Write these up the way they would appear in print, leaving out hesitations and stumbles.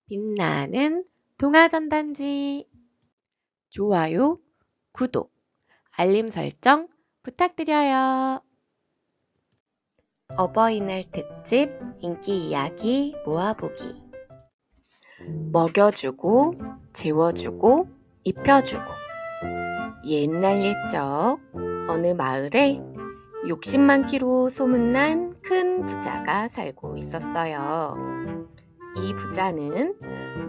빛나는 동화전단지 좋아요, 구독, 알림 설정 부탁드려요. 어버이날 특집 인기 이야기 모아보기. 먹여주고, 재워주고, 입혀주고. 옛날 옛적 어느 마을에 욕심 많기로 소문난 큰 부자가 살고 있었어요. 이 부자는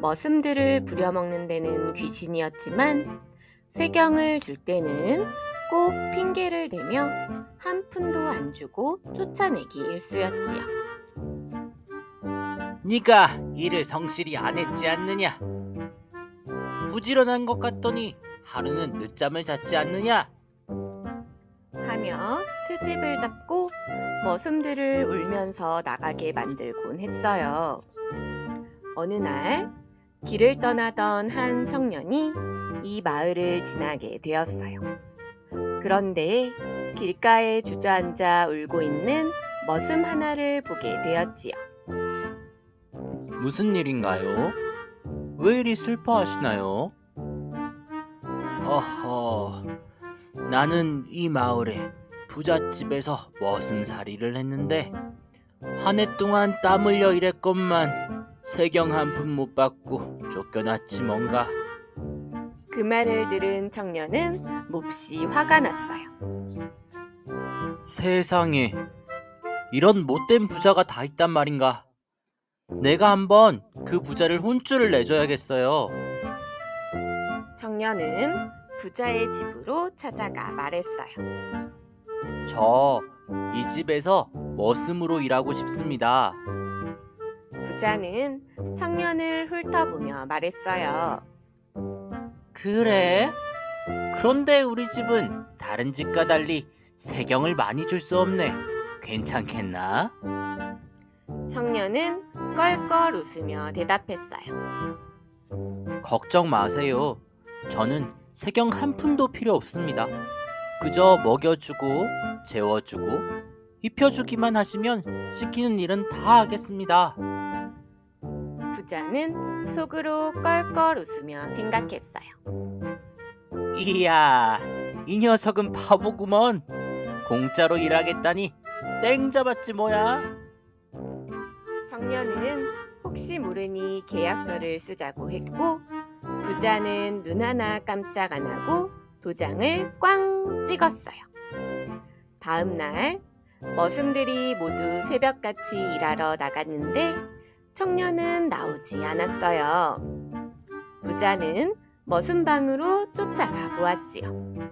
머슴들을 부려먹는 데는 귀신이었지만 세경을 줄 때는 꼭 핑계를 대며 한 푼도 안 주고 쫓아내기 일쑤였지요. 네가 일을 성실히 안 했지 않느냐? 부지런한 것 같더니 하루는 늦잠을 잤지 않느냐? 하며 트집을 잡고 머슴들을 울면서 나가게 만들곤 했어요. 어느 날 길을 떠나던 한 청년이 이 마을을 지나게 되었어요. 그런데 길가에 주저앉아 울고 있는 머슴 하나를 보게 되었지요. 무슨 일인가요? 왜 이리 슬퍼하시나요? 허허, 나는 이 마을에 부잣집에서 머슴살이를 했는데 한 해 동안 땀 흘려 일했건만 세경 한 푼 못 받고 쫓겨났지 뭔가. 그 말을 들은 청년은 몹시 화가 났어요. 세상에, 이런 못된 부자가 다 있단 말인가. 내가 한번 그 부자를 혼쭐을 내줘야겠어요. 청년은 부자의 집으로 찾아가 말했어요. 저 이 집에서 머슴으로 일하고 싶습니다. 부자는 청년을 훑어보며 말했어요. 그래? 그런데 우리 집은 다른 집과 달리 세경을 많이 줄 수 없네. 괜찮겠나? 청년은 껄껄 웃으며 대답했어요. 걱정 마세요. 저는 세경 한 푼도 필요 없습니다. 그저 먹여주고 재워주고 입혀주기만 하시면 시키는 일은 다 하겠습니다. 부자는 속으로 껄껄 웃으며 생각했어요. 이야, 이 녀석은 바보구먼. 공짜로 일하겠다니 땡 잡았지 뭐야. 청년은 혹시 모르니 계약서를 쓰자고 했고 부자는 눈 하나 깜짝 안 하고 도장을 꽝 찍었어요. 다음 날 머슴들이 모두 새벽같이 일하러 나갔는데 청년은 나오지 않았어요. 부자는 머슴방으로 쫓아가 보았지요.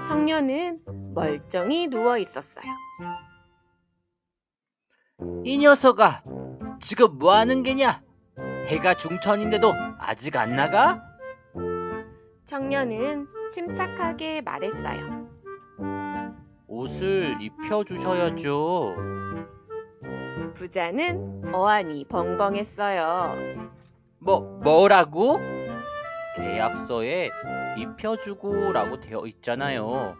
청년은 멀쩡히 누워 있었어요. 이 녀석아, 지금 뭐 하는 게냐? 해가 중천인데도 아직 안 나가? 청년은 침착하게 말했어요. 옷을 입혀주셔야죠. 부자는 어안이 벙벙했어요. 뭐라고? 계약서에 입혀주고라고 되어 있잖아요.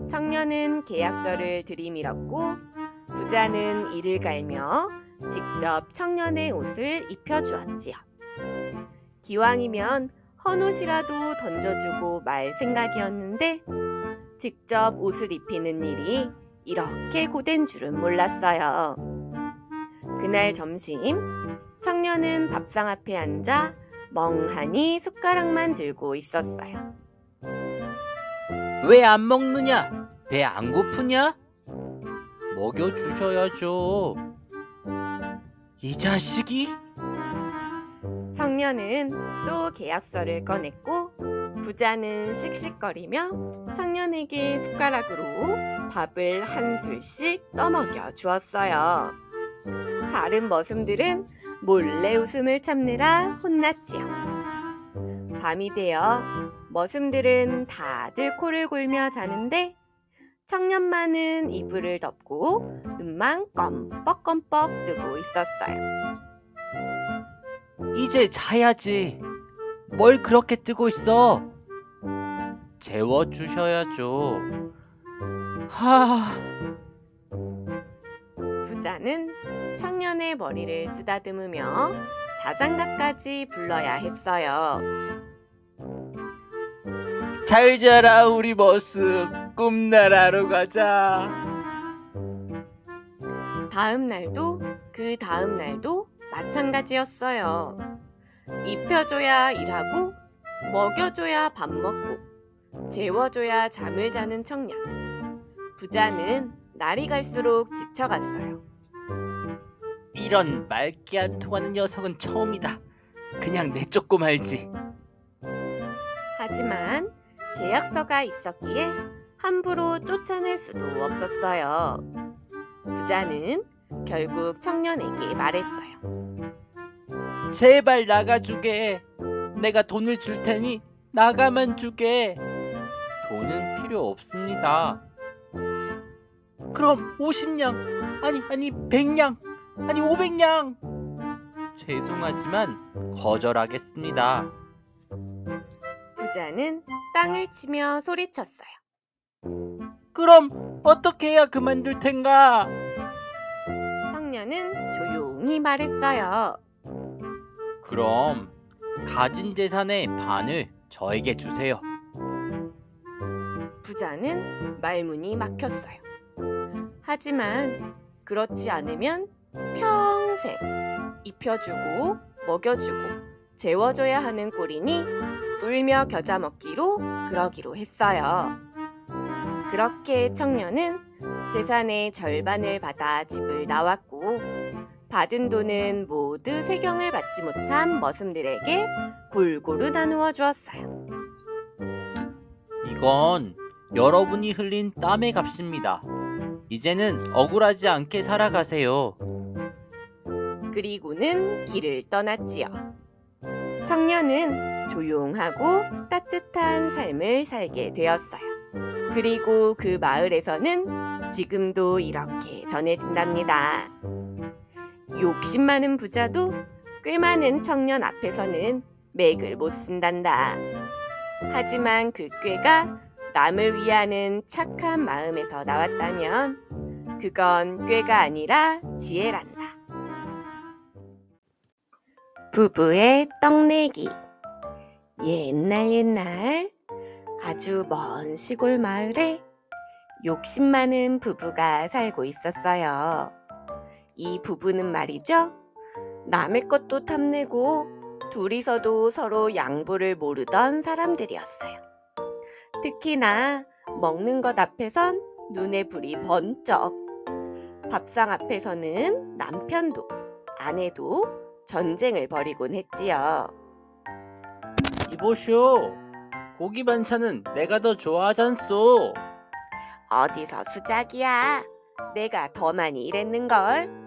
청년은 계약서를 들이밀었고 부자는 이를 갈며 직접 청년의 옷을 입혀주었지요. 기왕이면 헌옷이라도 던져주고 말 생각이었는데 직접 옷을 입히는 일이 이렇게 고된 줄은 몰랐어요. 그날 점심 청년은 밥상 앞에 앉아 멍하니 숟가락만 들고 있었어요. 왜 안 먹느냐? 배 안 고프냐? 먹여주셔야죠. 이 자식이? 청년은 또 계약서를 꺼냈고 부자는 씩씩거리며 청년에게 숟가락으로 밥을 한 술씩 떠먹여 주었어요. 다른 머슴들은 몰래 웃음을 참느라 혼났지요. 밤이 되어 머슴들은 다들 코를 골며 자는데 청년만은 이불을 덮고 눈만 껌뻑껌뻑 뜨고 있었어요. 이제 자야지. 뭘 그렇게 뜨고 있어? 재워주셔야죠. 부자는 청년의 머리를 쓰다듬으며 자장가까지 불러야 했어요. 잘 자라 우리 머슴, 꿈나라로 가자. 다음 날도 그 다음 날도 마찬가지였어요. 입혀줘야 일하고 먹여줘야 밥 먹고 재워줘야 잠을 자는 청년. 부자는 날이 갈수록 지쳐갔어요. 이런 말귀 안 통하는 녀석은 처음이다. 그냥 내쫓고 말지. 하지만 계약서가 있었기에 함부로 쫓아낼 수도 없었어요. 부자는 결국 청년에게 말했어요. 제발 나가주게. 내가 돈을 줄 테니 나가만 주게. 돈은 필요 없습니다. 그럼 50냥, 아니 100냥, 아니 500냥. 죄송하지만 거절하겠습니다. 부자는 땅을 치며 소리쳤어요. 그럼 어떻게 해야 그만둘 텐가? 청년은 조용히 말했어요. 그럼 가진 재산의 반을 저에게 주세요. 부자는 말문이 막혔어요. 하지만 그렇지 않으면 평생 입혀주고 먹여주고 재워줘야 하는 꼴이니 울며 겨자 먹기로 그러기로 했어요. 그렇게 청년은 재산의 절반을 받아 집을 나왔고 받은 돈은 모두 세경을 받지 못한 머슴들에게 골고루 나누어 주었어요. 이건 여러분이 흘린 땀의 값입니다. 이제는 억울하지 않게 살아가세요. 그리고는 길을 떠났지요. 청년은 조용하고 따뜻한 삶을 살게 되었어요. 그리고 그 마을에서는 지금도 이렇게 전해진답니다. 욕심 많은 부자도 꽤 많은 청년 앞에서는 맥을 못 쓴단다. 하지만 그 꾀가 남을 위하는 착한 마음에서 나왔다면 그건 꾀가 아니라 지혜란다. 부부의 떡내기. 옛날 아주 먼 시골 마을에 욕심 많은 부부가 살고 있었어요. 이 부부는 말이죠. 남의 것도 탐내고 둘이서도 서로 양보를 모르던 사람들이었어요. 특히나 먹는 것 앞에선 눈에 불이 번쩍. 밥상 앞에서는 남편도 아내도 전쟁을 벌이곤 했지요. 이보쇼, 고기 반찬은 내가 더 좋아하잖소. 어디서 수작이야. 내가 더 많이 일했는걸.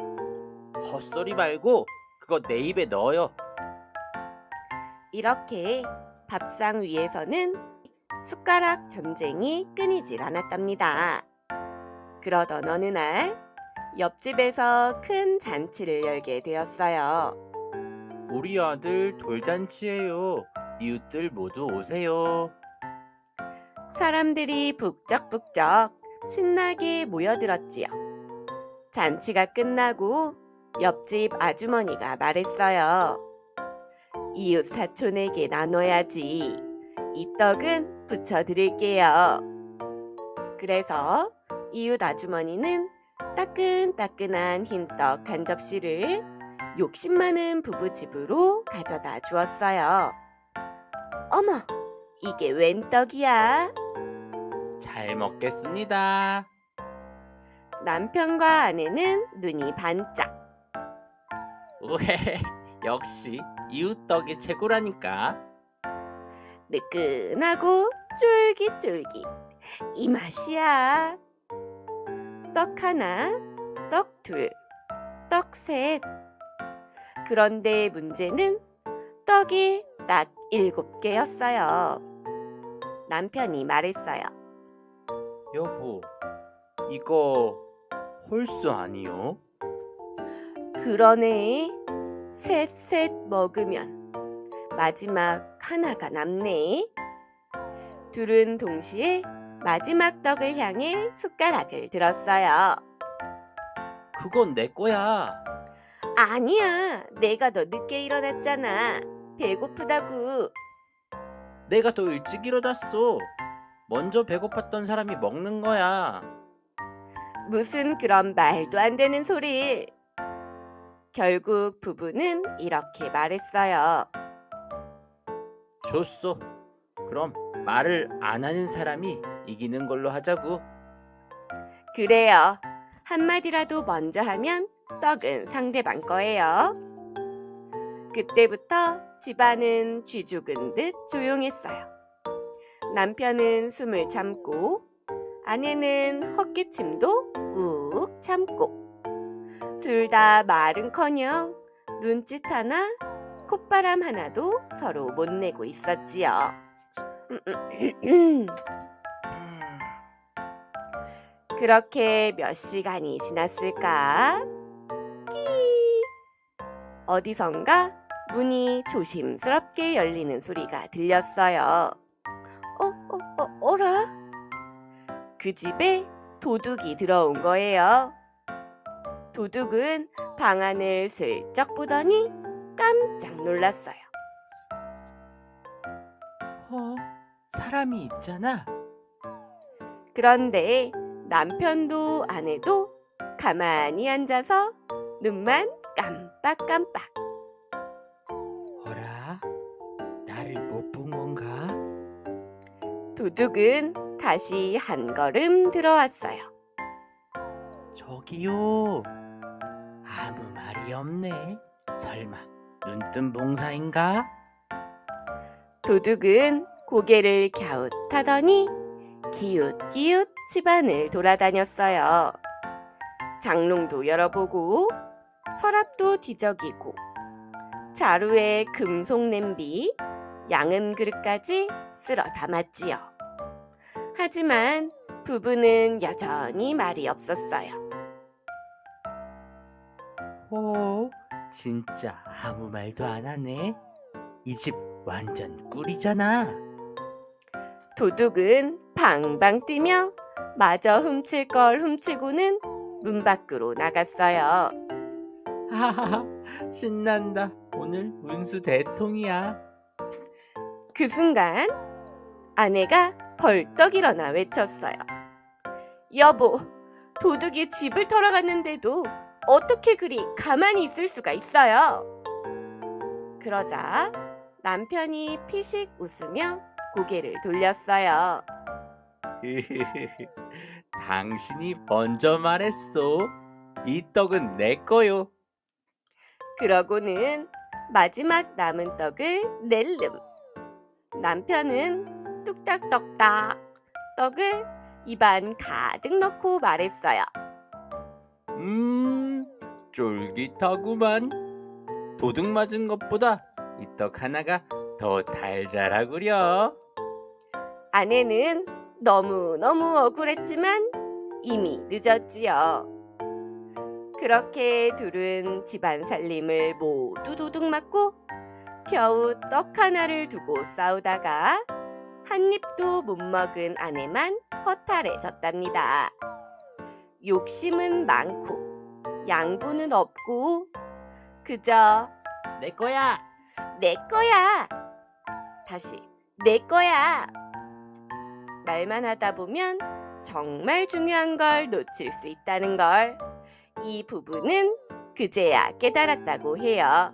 헛소리 말고 그거 내 입에 넣어요. 이렇게 밥상 위에서는 숟가락 전쟁이 끊이질 않았답니다. 그러던 어느 날 옆집에서 큰 잔치를 열게 되었어요. 우리 아들 돌잔치예요. 이웃들 모두 오세요. 사람들이 북적북적 신나게 모여들었지요. 잔치가 끝나고 옆집 아주머니가 말했어요. 이웃 사촌에게 나눠야지. 이 떡은 부쳐드릴게요. 그래서 이웃 아주머니는 따끈따끈한 흰떡 한 접시를 욕심 많은 부부 집으로 가져다 주었어요. 어머, 이게 웬 떡이야? 잘 먹겠습니다. 남편과 아내는 눈이 반짝. 우헤, 역시 이웃 떡이 최고라니까. 뜨끈하고 쫄깃쫄깃. 이 맛이야. 떡 하나, 떡 둘, 떡 셋. 그런데 문제는 떡이 딱 7개였어요. 남편이 말했어요. 여보, 이거 홀수 아니요? 그러네. 셋 먹으면 마지막 하나가 남네. 둘은 동시에 마지막 떡을 향해 숟가락을 들었어요. 그건 내 거야. 아니야, 내가 더 늦게 일어났잖아. 배고프다고. 내가 더 일찍 일어났어. 먼저 배고팠던 사람이 먹는 거야. 무슨 그런 말도 안 되는 소리를. 결국 부부는 이렇게 말했어요. 좋소. 그럼 말을 안 하는 사람이 이기는 걸로 하자고. 그래요. 한마디라도 먼저 하면 떡은 상대방 거예요. 그때부터 집안은 쥐 죽은 듯 조용했어요. 남편은 숨을 참고, 아내는 헛기침도 꾹 참고, 둘 다 말은커녕 눈짓 하나, 콧바람 하나도 서로 못 내고 있었지요. 그렇게 몇 시간이 지났을까? 어디선가 문이 조심스럽게 열리는 소리가 들렸어요. 어라? 그 집에 도둑이 들어온 거예요. 도둑은 방 안을 슬쩍 보더니 깜짝 놀랐어요. 사람이 있잖아. 그런데 남편도 아내도 가만히 앉아서 눈만 깜빡깜빡. 어라? 나를 못 본 건가? 도둑은 다시 한 걸음 들어왔어요. 저기요. 아무 말이 없네. 설마 눈뜬 봉사인가? 도둑은 고개를 갸웃하더니 기웃기웃 집안을 돌아다녔어요. 장롱도 열어보고 서랍도 뒤적이고 자루에 금속 냄비, 양은 그릇까지 쓸어 담았지요. 하지만 부부는 여전히 말이 없었어요. 진짜 아무 말도 안 하네. 이 집 완전 꿀이잖아. 도둑은 방방 뛰며 마저 훔칠 걸 훔치고는 문 밖으로 나갔어요. 하하하, 신난다. 오늘 운수 대통이야. 그 순간 아내가 벌떡 일어나 외쳤어요. 여보, 도둑이 집을 털어갔는데도 어떻게 그리 가만히 있을 수가 있어요? 그러자 남편이 피식 웃으며 고개를 돌렸어요. 당신이 먼저 말했소. 이 떡은 내 거요. 그러고는 마지막 남은 떡을 낼름. 남편은 뚝딱떡딱 떡을 입안 가득 넣고 말했어요. 쫄깃하구만. 도둑 맞은 것보다 이 떡 하나가 더 달달하구려. 아내는 너무너무 억울했지만 이미 늦었지요. 그렇게 둘은 집안 살림을 모두 도둑 맞고 겨우 떡 하나를 두고 싸우다가 한 입도 못 먹은 아내만 허탈해졌답니다. 욕심은 많고 양보는 없고 그저 내 거야. 내 거야. 다시 내 거야. 말만 하다 보면 정말 중요한 걸 놓칠 수 있다는 걸 이 부부는 그제야 깨달았다고 해요.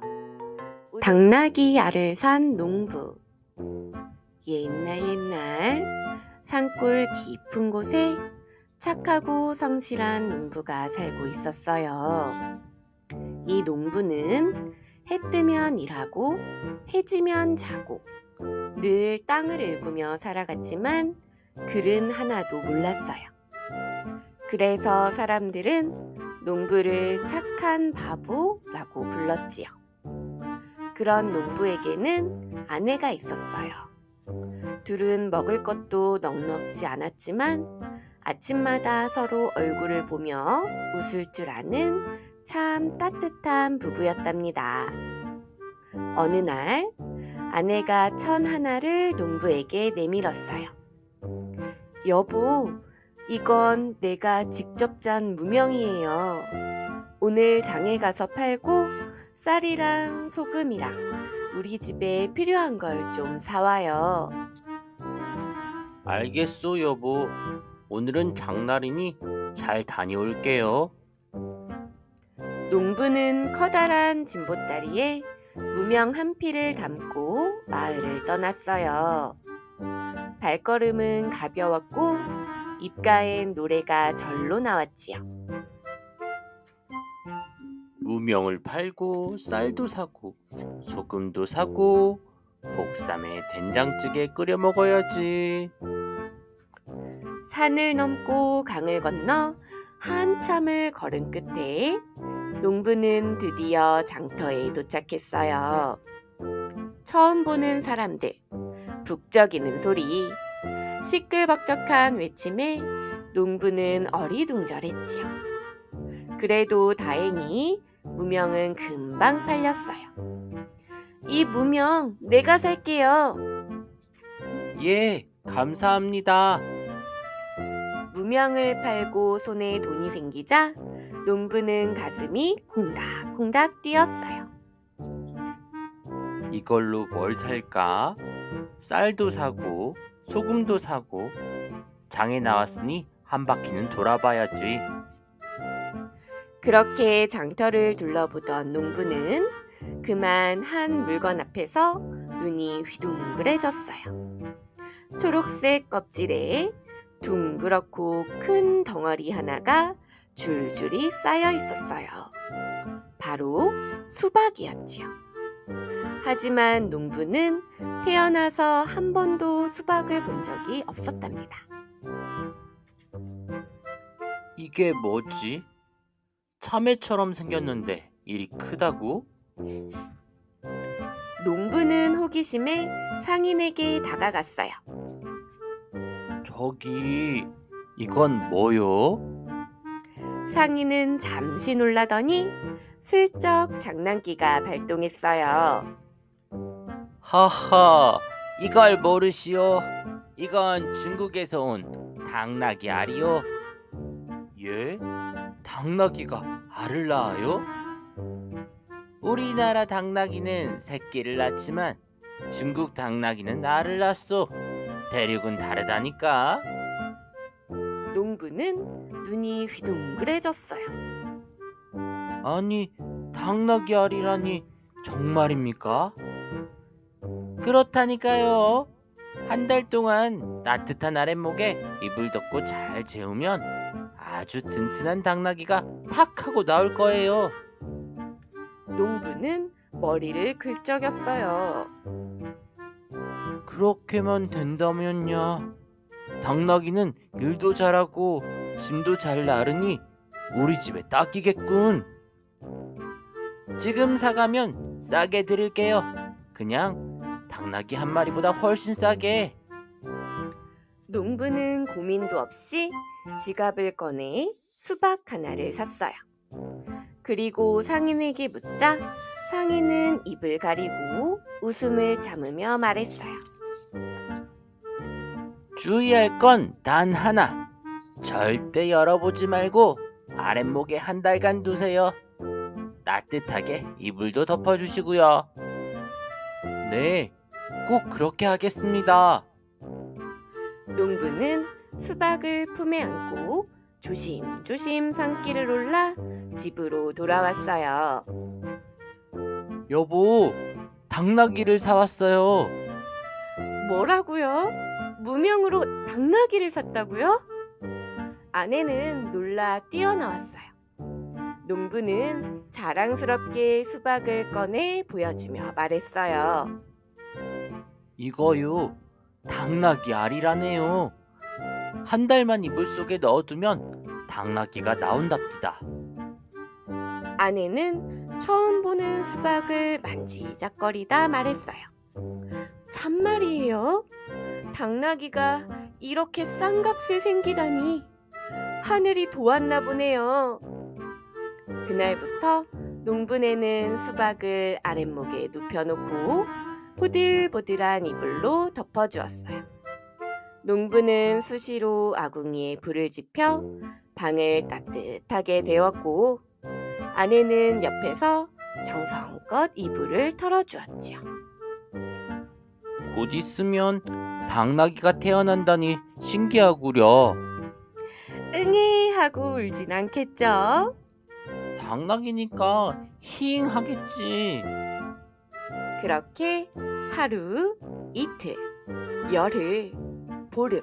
당나귀 알을 산 농부. 옛날 산골 깊은 곳에 착하고 성실한 농부가 살고 있었어요. 이 농부는 해 뜨면 일하고 해 지면 자고 늘 땅을 일구며 살아갔지만 글은 하나도 몰랐어요. 그래서 사람들은 농부를 착한 바보라고 불렀지요. 그런 농부에게는 아내가 있었어요. 둘은 먹을 것도 넉넉지 않았지만 아침마다 서로 얼굴을 보며 웃을 줄 아는 참 따뜻한 부부였답니다. 어느 날 아내가 천 하나를 농부에게 내밀었어요. 여보, 이건 내가 직접 짠 무명이에요. 오늘 장에 가서 팔고 쌀이랑 소금이랑 우리 집에 필요한 걸 좀 사와요. 알겠소, 여보. 오늘은 장날이니 잘 다녀올게요. 농부는 커다란 진보다리에 무명 한 피를 담고 마을을 떠났어요. 발걸음은 가벼웠고 입가엔 노래가 절로 나왔지요. 무명을 팔고 쌀도 사고 소금도 사고 복삼에 된장찌개 끓여 먹어야지. 산을 넘고 강을 건너 한참을 걸은 끝에 농부는 드디어 장터에 도착했어요. 처음 보는 사람들, 북적이는 소리, 시끌벅적한 외침에 농부는 어리둥절했지요. 그래도 다행히 무명은 금방 팔렸어요. 이 무명 내가 살게요. 예, 감사합니다. 무명을 팔고 손에 돈이 생기자 농부는 가슴이 콩닥콩닥 뛰었어요. 이걸로 뭘 살까? 쌀도 사고 소금도 사고 장에 나왔으니 한 바퀴는 돌아봐야지. 그렇게 장터를 둘러보던 농부는 그만 한 물건 앞에서 눈이 휘둥그레졌어요. 초록색 껍질에 둥그렇고 큰 덩어리 하나가 줄줄이 쌓여 있었어요. 바로 수박이었지요. 하지만 농부는 태어나서 한 번도 수박을 본 적이 없었답니다. 이게 뭐지? 참외처럼 생겼는데 이리 크다고? 농부는 호기심에 상인에게 다가갔어요. 저기 이건 뭐요? 상인은 잠시 놀라더니 슬쩍 장난기가 발동했어요. 하하, 이걸 모르시오? 이건 중국에서 온 당나귀 알이요. 예? 당나귀가 알을 낳아요? 우리나라 당나귀는 새끼를 낳지만 중국 당나귀는 알을 낳소. 대륙은 다르다니까. 농부는 눈이 휘둥그레졌어요. 아니, 당나귀 알이라니 정말입니까? 그렇다니까요. 한 달 동안 따뜻한 아랫목에 이불 덮고 잘 재우면 아주 튼튼한 당나귀가 탁 하고 나올 거예요. 농부는 머리를 긁적였어요. 그렇게만 된다면야. 당나귀는 일도 잘하고 짐도 잘 나르니 우리 집에 딱이겠군. 지금 사가면 싸게 드릴게요. 그냥 당나귀 한 마리보다 훨씬 싸게. 농부는 고민도 없이 지갑을 꺼내 수박 하나를 샀어요. 그리고 상인에게 묻자 상인은 입을 가리고 웃음을 참으며 말했어요. 주의할 건 단 하나. 절대 열어보지 말고 아랫목에 한 달간 두세요. 따뜻하게 이불도 덮어주시고요. 네, 꼭 그렇게 하겠습니다. 농부는 수박을 품에 안고 조심조심 산길을 올라 집으로 돌아왔어요. 여보, 당나귀를 사왔어요. 뭐라고요? 무명으로 당나귀를 샀다고요? 아내는 놀라 뛰어나왔어요. 농부는 자랑스럽게 수박을 꺼내 보여주며 말했어요. 이거요, 당나귀 알이라네요. 한 달만 이불 속에 넣어두면 당나귀가 나온답니다. 아내는 처음 보는 수박을 만지작거리다 말했어요. 참말이에요? 당나귀가 이렇게 싼 값에 생기다니 하늘이 도왔나 보네요. 그날부터 농부네는 수박을 아랫목에 눕혀놓고 보들보들한 이불로 덮어주었어요. 농부는 수시로 아궁이에 불을 지펴 방을 따뜻하게 데웠고 아내는 옆에서 정성껏 이불을 털어주었지요. 곧 있으면 당나귀가 태어난다니 신기하구려. 응애 하고 울진 않겠죠? 당나귀니까 히잉하겠지. 그렇게 하루, 이틀, 열흘, 보름,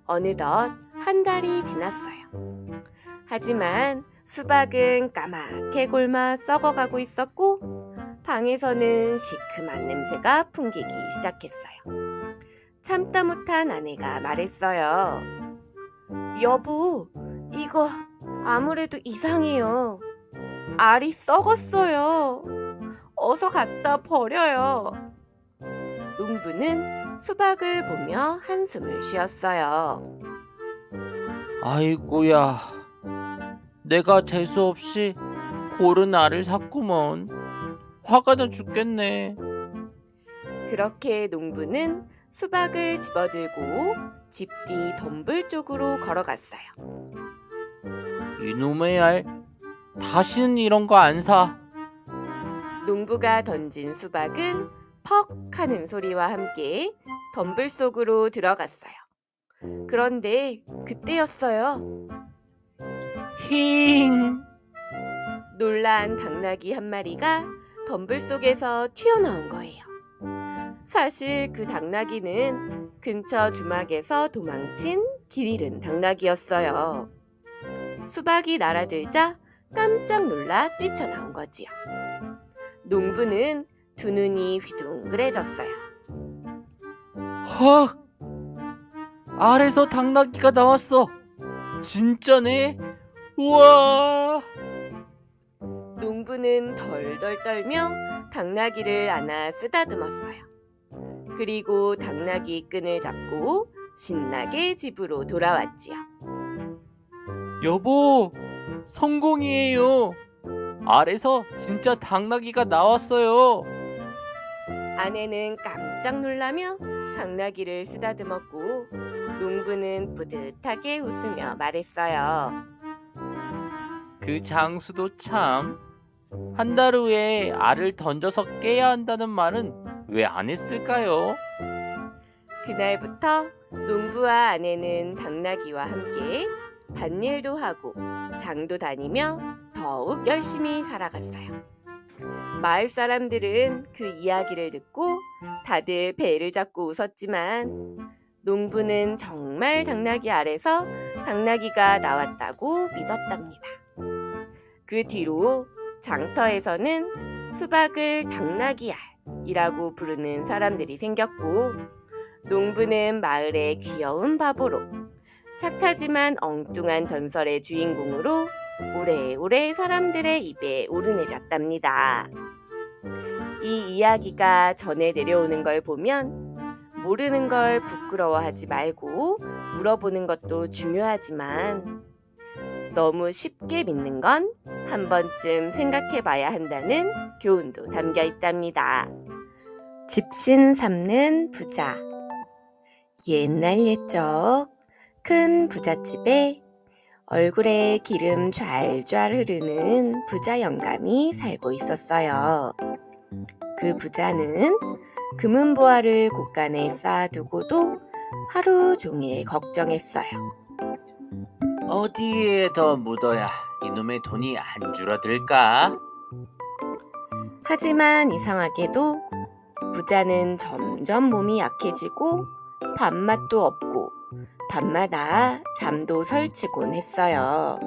어느덧 한 달이 지났어요. 하지만 수박은 까맣게 곪아 썩어가고 있었고 방에서는 시큼한 냄새가 풍기기 시작했어요. 참다 못한 아내가 말했어요. 여보, 이거 아무래도 이상해요. 알이 썩었어요. 어서 갖다 버려요. 농부는 수박을 보며 한숨을 쉬었어요. 아이고야, 내가 재수없이 고른 알을 샀구먼. 화가 나 죽겠네. 그렇게 농부는 수박을 집어들고 집 뒤 덤불 쪽으로 걸어갔어요. 이놈의 알, 다시는 이런 거 안 사. 농부가 던진 수박은 퍽 하는 소리와 함께 덤불 속으로 들어갔어요. 그런데 그때였어요. 힝. 놀란 당나귀 한 마리가 덤불 속에서 튀어나온 거예요. 사실 그 당나귀는 근처 주막에서 도망친 길 잃은 당나귀였어요. 수박이 날아들자 깜짝 놀라 뛰쳐나온 거지요. 농부는 두 눈이 휘둥그레졌어요. 헉! 알에서 당나귀가 나왔어. 진짜네? 우와! 농부는 덜덜 떨며 당나귀를 안아 쓰다듬었어요. 그리고 당나귀 끈을 잡고 신나게 집으로 돌아왔지요. 여보, 성공이에요. 알에서 진짜 당나귀가 나왔어요. 아내는 깜짝 놀라며 당나귀를 쓰다듬었고 농부는 뿌듯하게 웃으며 말했어요. 그 장수도 참. 한 달 후에 알을 던져서 깨야 한다는 말은 왜 안 했을까요? 그날부터 농부와 아내는 당나귀와 함께 밭일도 하고 장도 다니며 더욱 열심히 살아갔어요. 마을 사람들은 그 이야기를 듣고 다들 배를 잡고 웃었지만 농부는 정말 당나귀 알에서 당나귀가 나왔다고 믿었답니다. 그 뒤로 장터에서는 수박을 당나귀 알이라고 부르는 사람들이 생겼고 농부는 마을의 귀여운 바보로 착하지만 엉뚱한 전설의 주인공으로 오래오래 사람들의 입에 오르내렸답니다. 이 이야기가 전해 내려오는 걸 보면 모르는 걸 부끄러워하지 말고 물어보는 것도 중요하지만 너무 쉽게 믿는 건 한 번쯤 생각해 봐야 한다는 교훈도 담겨 있답니다. 집신 삼는 부자. 옛날 옛적 큰 부잣집에 얼굴에 기름 좔좔 흐르는 부자 영감이 살고 있었어요. 그 부자는 금은보화를 곳간에 쌓아두고도 하루 종일 걱정했어요. 어디에 더 묻어야 이놈의 돈이 안 줄어들까? 하지만 이상하게도 부자는 점점 몸이 약해지고 밥맛도 없고 밤마다 잠도 설치곤 했어요.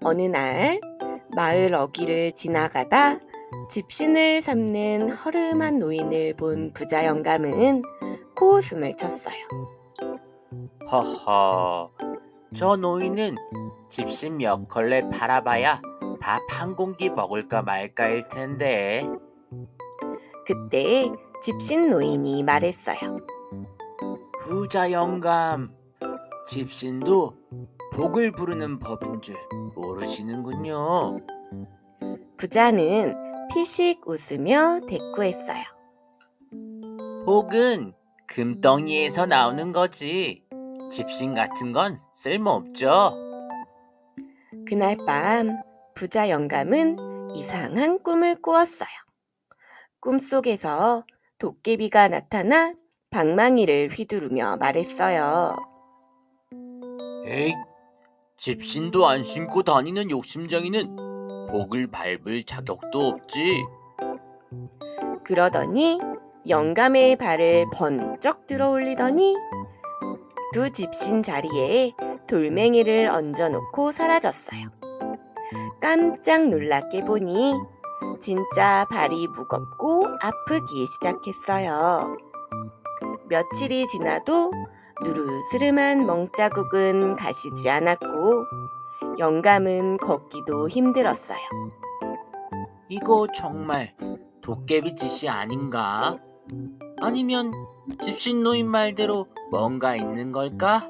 어느 날 마을 어귀를 지나가다 집신을 삼는 허름한 노인을 본 부자 영감은 코웃음을 쳤어요. 허허, 저 노인은 집신 몇 걸레 팔아봐야 밥 한 공기 먹을까 말까일 텐데. 그때 집신 노인이 말했어요. 부자 영감, 집신도 복을 부르는 법인 줄 모르시는군요. 부자는 피식 웃으며 대꾸했어요. 복은 금덩이에서 나오는 거지. 집신 같은 건 쓸모없죠. 그날 밤 부자 영감은 이상한 꿈을 꾸었어요. 꿈속에서 도깨비가 나타나 방망이를 휘두르며 말했어요. 에이, 집신도 안 신고 다니는 욕심쟁이는 복을 밟을 자격도 없지. 그러더니 영감의 발을 번쩍 들어 올리더니 두 집신 자리에 돌멩이를 얹어놓고 사라졌어요. 깜짝 놀랍게 보니 진짜 발이 무겁고 아프기 시작했어요. 며칠이 지나도 누르스름한 멍자국은 가시지 않았고 영감은 걷기도 힘들었어요. 이거 정말 도깨비 짓이 아닌가? 아니면 집신 노인 말대로 뭔가 있는 걸까?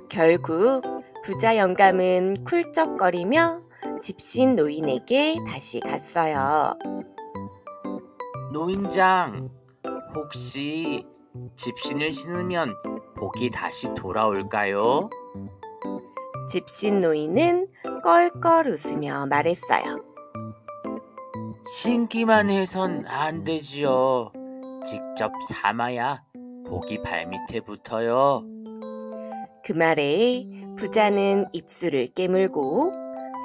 결국 부자 영감은 쿨쩍거리며 집신 노인에게 다시 갔어요. 노인장, 혹시 집신을 신으면 복이 다시 돌아올까요? 집신 노인은 껄껄 웃으며 말했어요. 신기만 해선 안 되지요. 직접 삼아야 복이 발밑에 붙어요. 그 말에 부자는 입술을 깨물고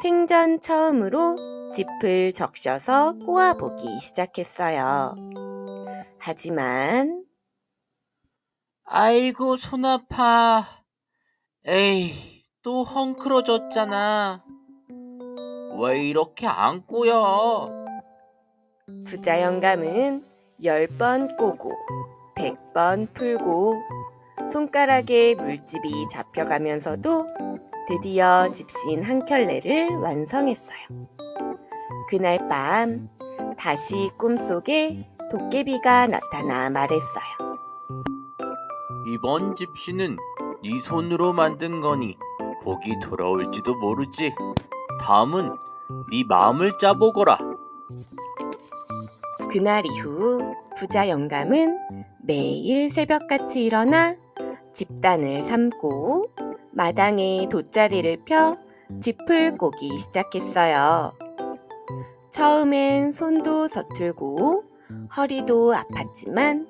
생전 처음으로 짚을 적셔서 꼬아보기 시작했어요. 하지만 아이고, 손 아파. 에이, 또 헝클어졌잖아. 왜 이렇게 안 꼬여? 부자 영감은 10번 꼬고 100번 풀고 손가락에 물집이 잡혀가면서도 드디어 집신 한 켤레를 완성했어요. 그날 밤 다시 꿈속에 도깨비가 나타나 말했어요. 이번 집신은 네 손으로 만든 거니 복이 돌아올지도 모르지. 다음은 네 마음을 짜보거라. 그날 이후 부자 영감은 매일 새벽같이 일어나 집단을 삼고 마당에 돗자리를 펴 짚을 꼬기 시작했어요. 처음엔 손도 서툴고 허리도 아팠지만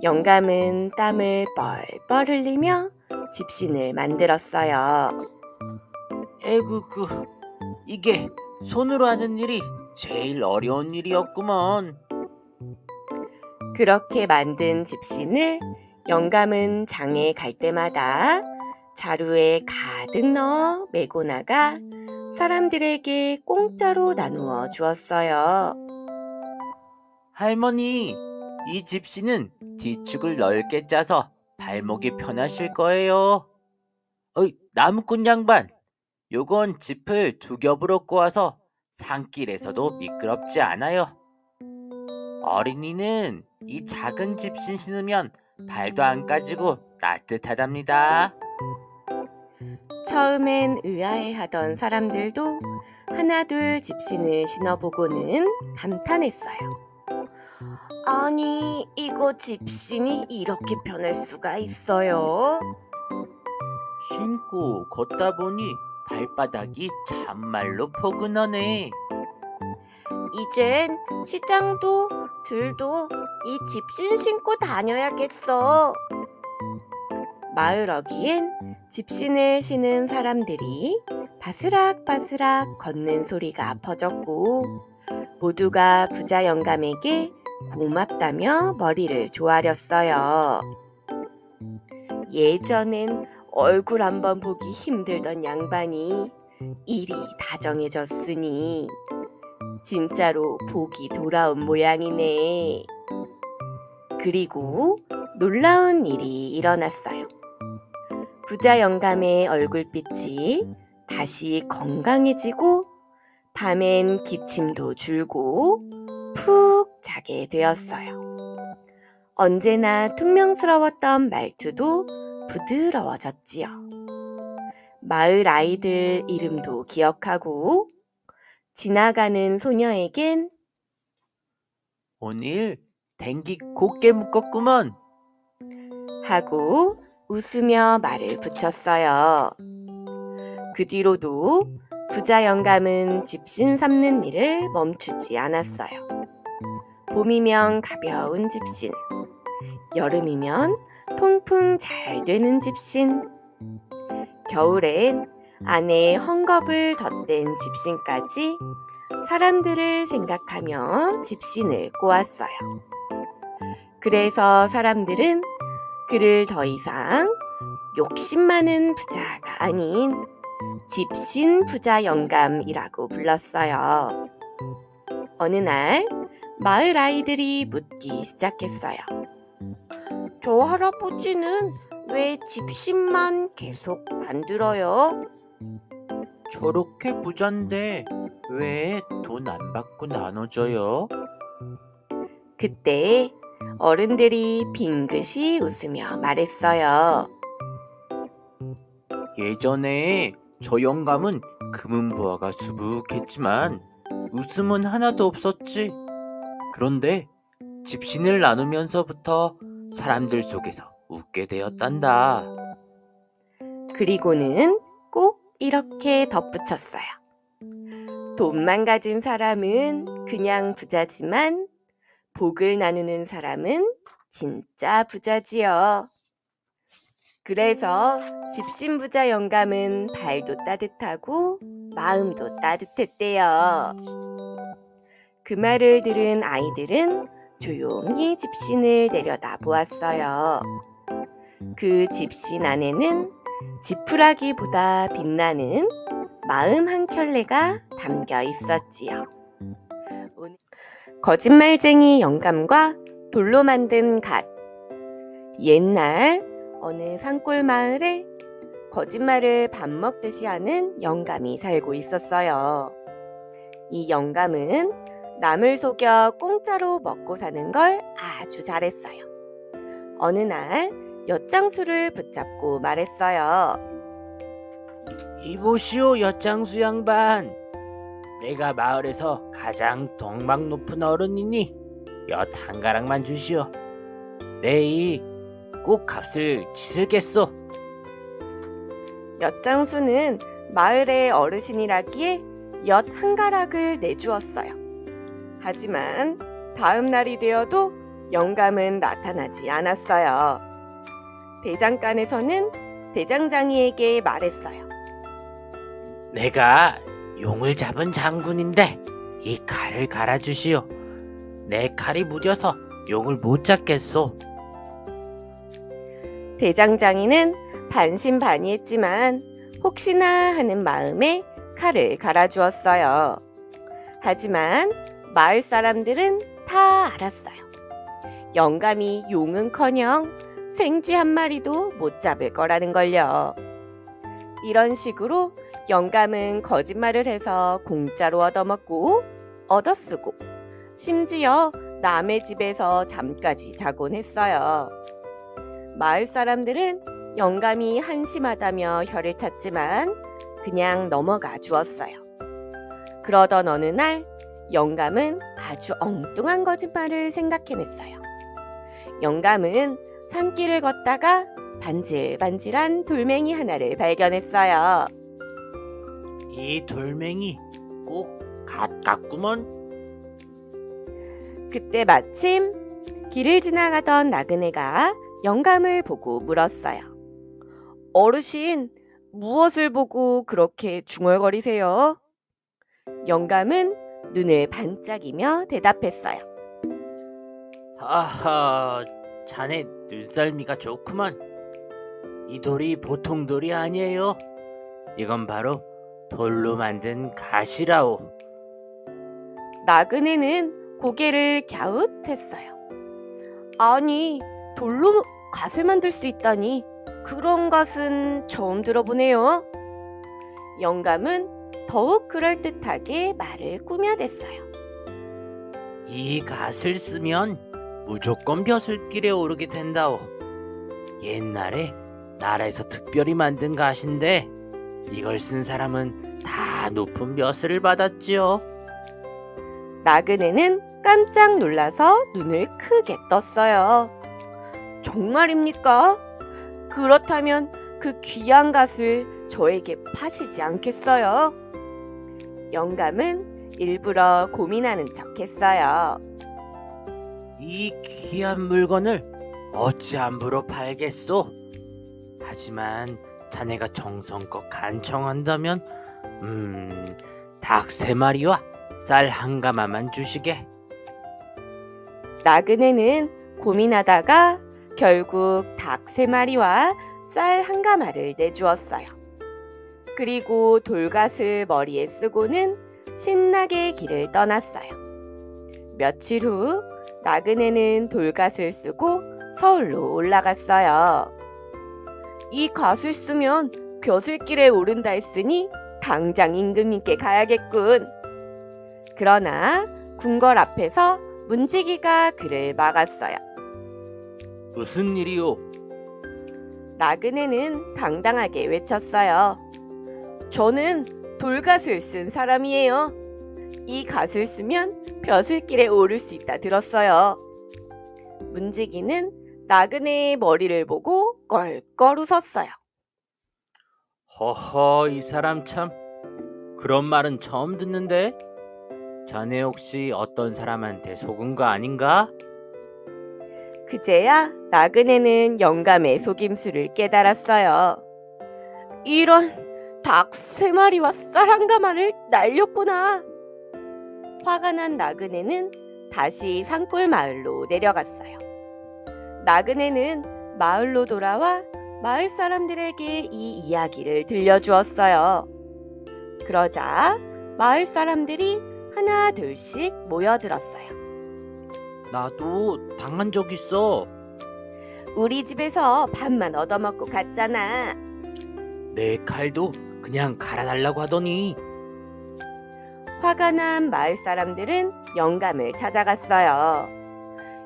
영감은 땀을 뻘뻘 흘리며 집신을 만들었어요. 에구구, 이게 손으로 하는 일이 제일 어려운 일이었구먼. 그렇게 만든 집신을 영감은 장에 갈 때마다 자루에 가득 넣어 메고 나가 사람들에게 공짜로 나누어 주었어요. 할머니, 이 집신은 뒤축을 넓게 짜서 발목이 편하실 거예요. 어이, 나무꾼 양반, 요건 짚을 두 겹으로 꼬아서 산길에서도 미끄럽지 않아요. 어린이는 이 작은 집신 신으면 발도 안 까지고 따뜻하답니다. 처음엔 의아해하던 사람들도 하나둘 집신을 신어보고는 감탄했어요. 아니, 이거 집신이 이렇게 편할 수가 있어요? 신고 걷다 보니 발바닥이 참말로 포근하네. 이젠 시장도 들도 이 집신 신고 다녀야겠어. 마을 어귀엔 집신을 신은 사람들이 바스락바스락 걷는 소리가 퍼졌고 모두가 부자 영감에게 고맙다며 머리를 조아렸어요. 예전엔 얼굴 한번 보기 힘들던 양반이 일이 다정해졌으니 진짜로 복이 돌아온 모양이네. 그리고 놀라운 일이 일어났어요. 부자 영감의 얼굴빛이 다시 건강해지고 밤엔 기침도 줄고 푹 자게 되었어요. 언제나 퉁명스러웠던 말투도 부드러워졌지요. 마을 아이들 이름도 기억하고 지나가는 소녀에겐 오늘 댕기 곱게 묶었구먼 하고 웃으며 말을 붙였어요. 그 뒤로도 부자 영감은 집신 삶는 일을 멈추지 않았어요. 봄이면 가벼운 집신, 여름이면 통풍 잘 되는 집신, 겨울엔 안에 헝겊을 덧댄 집신까지 사람들을 생각하며 집신을 꼬았어요. 그래서 사람들은 그를 더 이상 욕심 많은 부자가 아닌 집신 부자 영감이라고 불렀어요. 어느 날 마을 아이들이 묻기 시작했어요. 저 할아버지는 왜 집신만 계속 만들어요? 저렇게 부잔데 왜 돈 안 받고 나눠줘요? 그때 어른들이 빙긋이 웃으며 말했어요. 예전에 저 영감은 금은보화가 수북했지만 웃음은 하나도 없었지. 그런데 집신을 나누면서부터 사람들 속에서 웃게 되었단다. 그리고는 꼭 이렇게 덧붙였어요. 돈만 가진 사람은 그냥 부자지만 복을 나누는 사람은 진짜 부자지요. 그래서 집신 부자 영감은 발도 따뜻하고 마음도 따뜻했대요. 그 말을 들은 아이들은 조용히 집신을 내려다 보았어요. 그 집신 안에는 지푸라기보다 빛나는 마음 한 켤레가 담겨 있었지요. 거짓말쟁이 영감과 돌로 만든 갓. 옛날 어느 산골 마을에 거짓말을 밥 먹듯이 하는 영감이 살고 있었어요. 이 영감은 남을 속여 공짜로 먹고 사는 걸 아주 잘했어요. 어느 날 엿장수를 붙잡고 말했어요. 이보시오, 엿장수 양반. 내가 마을에서 가장 덕망 높은 어른이니 엿 한 가락만 주시오. 내일 꼭 값을 치르겠소. 엿장수는 마을의 어르신이라기에 엿 한 가락을 내주었어요. 하지만 다음 날이 되어도 영감은 나타나지 않았어요. 대장간에서는 대장장이에게 말했어요. 내가 용을 잡은 장군인데 이 칼을 갈아주시오. 내 칼이 무뎌서 용을 못 잡겠소. 대장장이는 반신반의했지만 혹시나 하는 마음에 칼을 갈아주었어요. 하지만 마을 사람들은 다 알았어요. 영감이 용은커녕 생쥐 한 마리도 못 잡을 거라는 걸요. 이런 식으로 영감은 거짓말을 해서 공짜로 얻어먹고 얻어쓰고 심지어 남의 집에서 잠까지 자곤 했어요. 마을 사람들은 영감이 한심하다며 혀를 찼지만 그냥 넘어가 주었어요. 그러던 어느 날 영감은 아주 엉뚱한 거짓말을 생각해냈어요. 영감은 산길을 걷다가 반질반질한 돌멩이 하나를 발견했어요. 이 돌멩이 꼭 갓 같구먼. 그때 마침 길을 지나가던 나그네가 영감을 보고 물었어요. 어르신, 무엇을 보고 그렇게 중얼거리세요? 영감은 눈을 반짝이며 대답했어요. 하하, 자네 눈썰미가 좋구먼. 이 돌이 보통 돌이 아니에요. 이건 바로 돌로 만든 갓이라오. 나그네는 고개를 갸웃했어요. 아니, 돌로 갓을 만들 수 있다니 그런 갓은 처음 들어보네요. 영감은 더욱 그럴듯하게 말을 꾸며댔어요. 이 갓을 쓰면 무조건 벼슬길에 오르게 된다오. 옛날에 나라에서 특별히 만든 갓인데 이걸 쓴 사람은 다 높은 벼슬을 받았지요. 나그네는 깜짝 놀라서 눈을 크게 떴어요. 정말입니까? 그렇다면 그 귀한 갓을 저에게 파시지 않겠어요? 영감은 일부러 고민하는 척 했어요. 이 귀한 물건을 어찌 함부로 팔겠소? 하지만 자네가 정성껏 간청한다면 닭 3마리와 쌀 1가마만 주시게. 나그네는 고민하다가 결국 닭 3마리와 쌀 1가마를 내주었어요. 그리고 돌갓을 머리에 쓰고는 신나게 길을 떠났어요. 며칠 후 나그네는 돌갓을 쓰고 서울로 올라갔어요. 이 갓을 쓰면 벼슬길에 오른다 했으니 당장 임금님께 가야겠군. 그러나 궁궐 앞에서 문지기가 그를 막았어요. 무슨 일이오? 나그네는 당당하게 외쳤어요. 저는 돌갓을 쓴 사람이에요. 이 갓을 쓰면 벼슬길에 오를 수 있다 들었어요. 문지기는 나그네의 머리를 보고 껄껄 웃었어요. 허허, 이 사람 참. 그런 말은 처음 듣는데? 자네 혹시 어떤 사람한테 속은 거 아닌가? 그제야 나그네는 영감의 속임수를 깨달았어요. 이런, 닭 3마리와 쌀 1가마를 날렸구나. 화가 난 나그네는 다시 산골 마을로 내려갔어요. 나그네는 마을로 돌아와 마을 사람들에게 이 이야기를 들려주었어요. 그러자 마을 사람들이 하나 둘씩 모여들었어요. 나도 당한 적 있어. 우리 집에서 밥만 얻어먹고 갔잖아. 내 칼도 그냥 갈아달라고 하더니. 화가 난 마을 사람들은 영감을 찾아갔어요.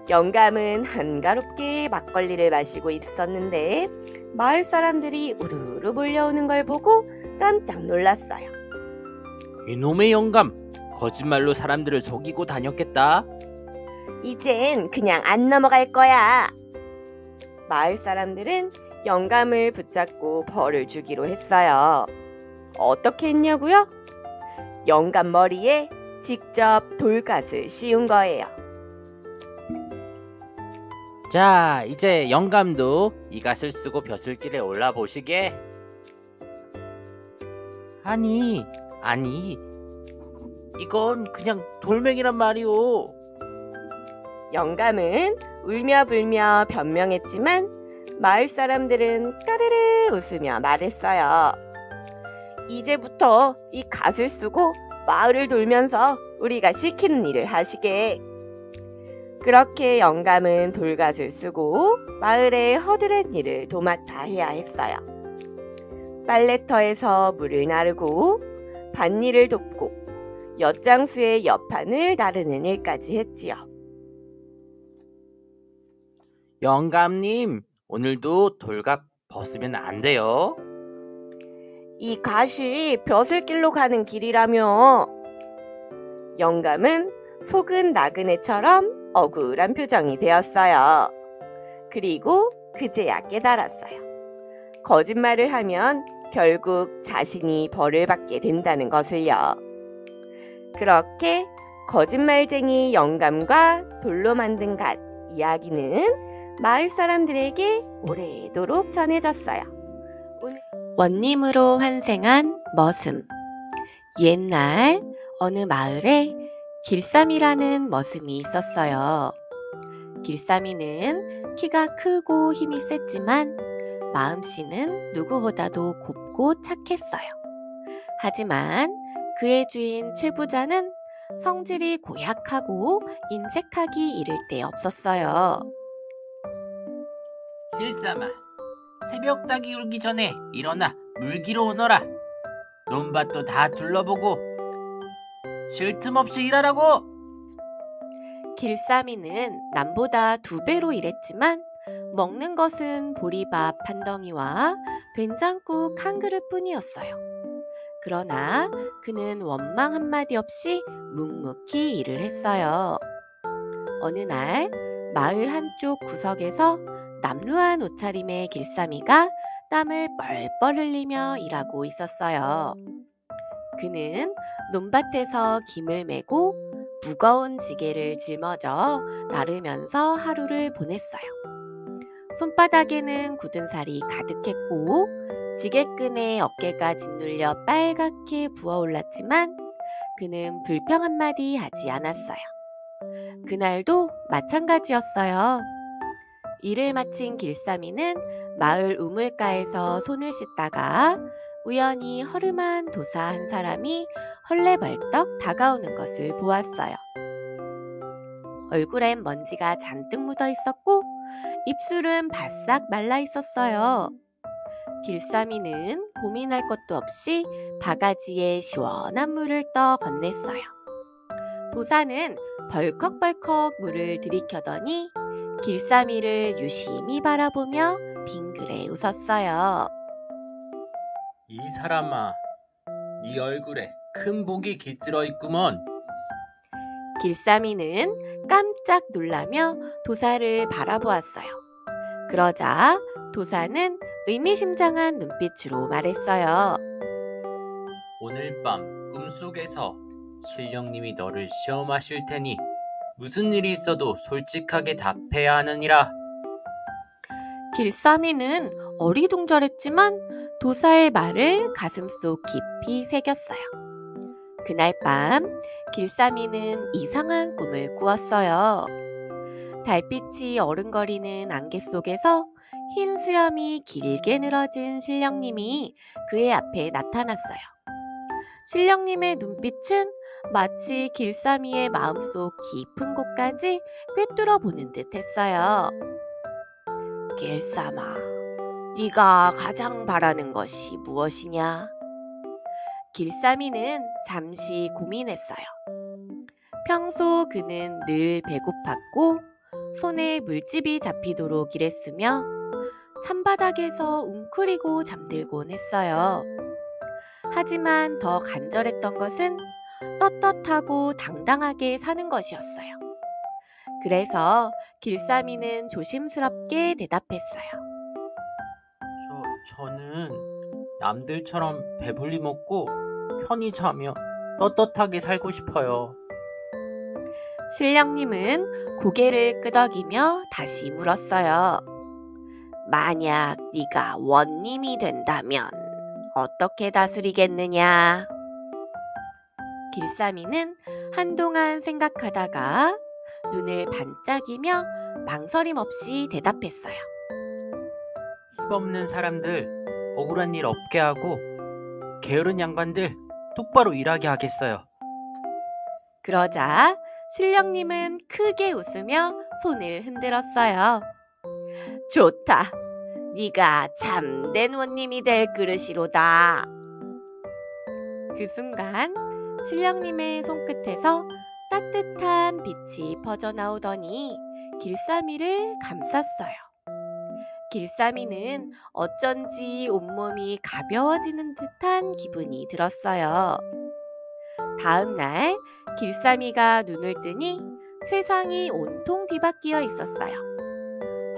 영감은 한가롭게 막걸리를 마시고 있었는데 마을 사람들이 우르르 몰려오는 걸 보고 깜짝 놀랐어요. 이놈의 영감, 거짓말로 사람들을 속이고 다녔겠다. 이젠 그냥 안 넘어갈 거야. 마을 사람들은 영감을 붙잡고 벌을 주기로 했어요. 어떻게 했냐고요? 영감 머리에 직접 돌갓을 씌운 거예요. 자, 이제 영감도 이 갓을 쓰고 벼슬길에 올라보시게. 아니, 이건 그냥 돌멩이란 말이오. 영감은 울며 불며 변명했지만 마을 사람들은 까르르 웃으며 말했어요. 이제부터 이 갓을 쓰고 마을을 돌면서 우리가 시키는 일을 하시게. 그렇게 영감은 돌갓을 쓰고 마을의 허드렛 일을 도맡아 해야 했어요. 빨래터에서 물을 나르고 밭일을 돕고 엿장수의 엿판을 나르는 일까지 했지요. 영감님, 오늘도 돌갓 벗으면 안 돼요. 이 갓이 벼슬길로 가는 길이라며. 영감은 속은 나그네처럼 억울한 표정이 되었어요. 그리고 그제야 깨달았어요. 거짓말을 하면 결국 자신이 벌을 받게 된다는 것을요. 그렇게 거짓말쟁이 영감과 돌로 만든 갓 이야기는 마을 사람들에게 오래도록 전해졌어요. 원님으로 환생한 머슴. 옛날 어느 마을에 길쌈이라는 머슴이 있었어요. 길쌈이는 키가 크고 힘이 셌지만 마음씨는 누구보다도 곱고 착했어요. 하지만 그의 주인 최부자는 성질이 고약하고 인색하기 이를 데 없었어요. 길쌈아, 새벽 닭이 울기 전에 일어나 물기로 오너라. 논밭도 다 둘러보고 쉴 틈 없이 일하라고. 길쌈이는 남보다 2배로 일했지만 먹는 것은 보리밥 한 덩이와 된장국 한 그릇뿐이었어요. 그러나 그는 원망 한마디 없이 묵묵히 일을 했어요. 어느 날 마을 한쪽 구석에서 남루한 옷차림의 길쌈이가 땀을 뻘뻘 흘리며 일하고 있었어요. 그는 논밭에서 김을 메고 무거운 지게를 짊어져 나르면서 하루를 보냈어요. 손바닥에는 굳은 살이 가득했고 지게끈에 어깨가 짓눌려 빨갛게 부어올랐지만 그는 불평 한마디 하지 않았어요. 그날도 마찬가지였어요. 일을 마친 길쌈이는 마을 우물가에서 손을 씻다가 우연히 허름한 도사 한 사람이 헐레벌떡 다가오는 것을 보았어요. 얼굴엔 먼지가 잔뜩 묻어 있었고 입술은 바싹 말라 있었어요. 길쌈이는 고민할 것도 없이 바가지에 시원한 물을 떠 건넸어요. 도사는 벌컥벌컥 물을 들이켜더니 길쌈이를 유심히 바라보며 빙그레 웃었어요. 이 사람아, 네 얼굴에 큰 복이 깃들어 있구먼. 길쌈이는 깜짝 놀라며 도사를 바라보았어요. 그러자 도사는 의미심장한 눈빛으로 말했어요. 오늘 밤 꿈속에서 신령님이 너를 시험하실 테니 무슨 일이 있어도 솔직하게 답해야 하느니라. 길쌈이는 어리둥절했지만 도사의 말을 가슴속 깊이 새겼어요. 그날 밤 길쌈이는 이상한 꿈을 꾸었어요. 달빛이 어른거리는 안개 속에서 흰 수염이 길게 늘어진 신령님이 그의 앞에 나타났어요. 신령님의 눈빛은 마치 길쌈이의 마음속 깊은 곳까지 꿰뚫어 보는 듯 했어요. 길쌈아, 네가 가장 바라는 것이 무엇이냐? 길쌈이는 잠시 고민했어요. 평소 그는 늘 배고팠고 손에 물집이 잡히도록 일했으며 찬바닥에서 웅크리고 잠들곤 했어요. 하지만 더 간절했던 것은 떳떳하고 당당하게 사는 것이었어요. 그래서 길쌈이는 조심스럽게 대답했어요. 저는 남들처럼 배불리 먹고 편히 자며 떳떳하게 살고 싶어요. 신령님은 고개를 끄덕이며 다시 물었어요. 만약 네가 원님이 된다면 어떻게 다스리겠느냐? 길쌈이는 한동안 생각하다가 눈을 반짝이며 망설임 없이 대답했어요. 힘없는 사람들 억울한 일 없게 하고 게으른 양반들 똑바로 일하게 하겠어요. 그러자 신령님은 크게 웃으며 손을 흔들었어요. 좋다. 네가 참된 원님이 될 그릇이로다. 그 순간 신령님의 손끝에서 따뜻한 빛이 퍼져나오더니 길쌈이를 감쌌어요. 길쌈이는 어쩐지 온몸이 가벼워지는 듯한 기분이 들었어요. 다음 날 길쌈이가 눈을 뜨니 세상이 온통 뒤바뀌어 있었어요.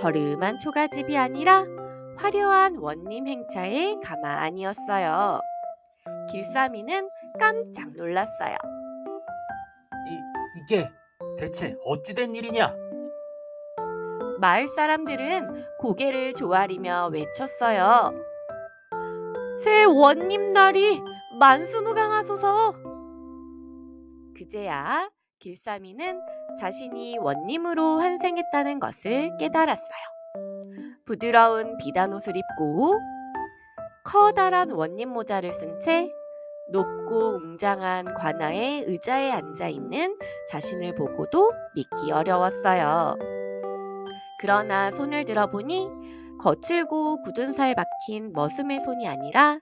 허름한 초가집이 아니라 화려한 원님 행차의 가마 아니었어요. 길쌈이는 깜짝 놀랐어요. 이게 대체 어찌된 일이냐? 마을 사람들은 고개를 조아리며 외쳤어요. 새 원님 날이 만수무강하소서. 그제야 길쌈이는 자신이 원님으로 환생했다는 것을 깨달았어요. 부드러운 비단옷을 입고 커다란 원님 모자를 쓴 채 높고 웅장한 관아의 의자에 앉아있는 자신을 보고도 믿기 어려웠어요. 그러나 손을 들어보니 거칠고 굳은 살 박힌 머슴의 손이 아니라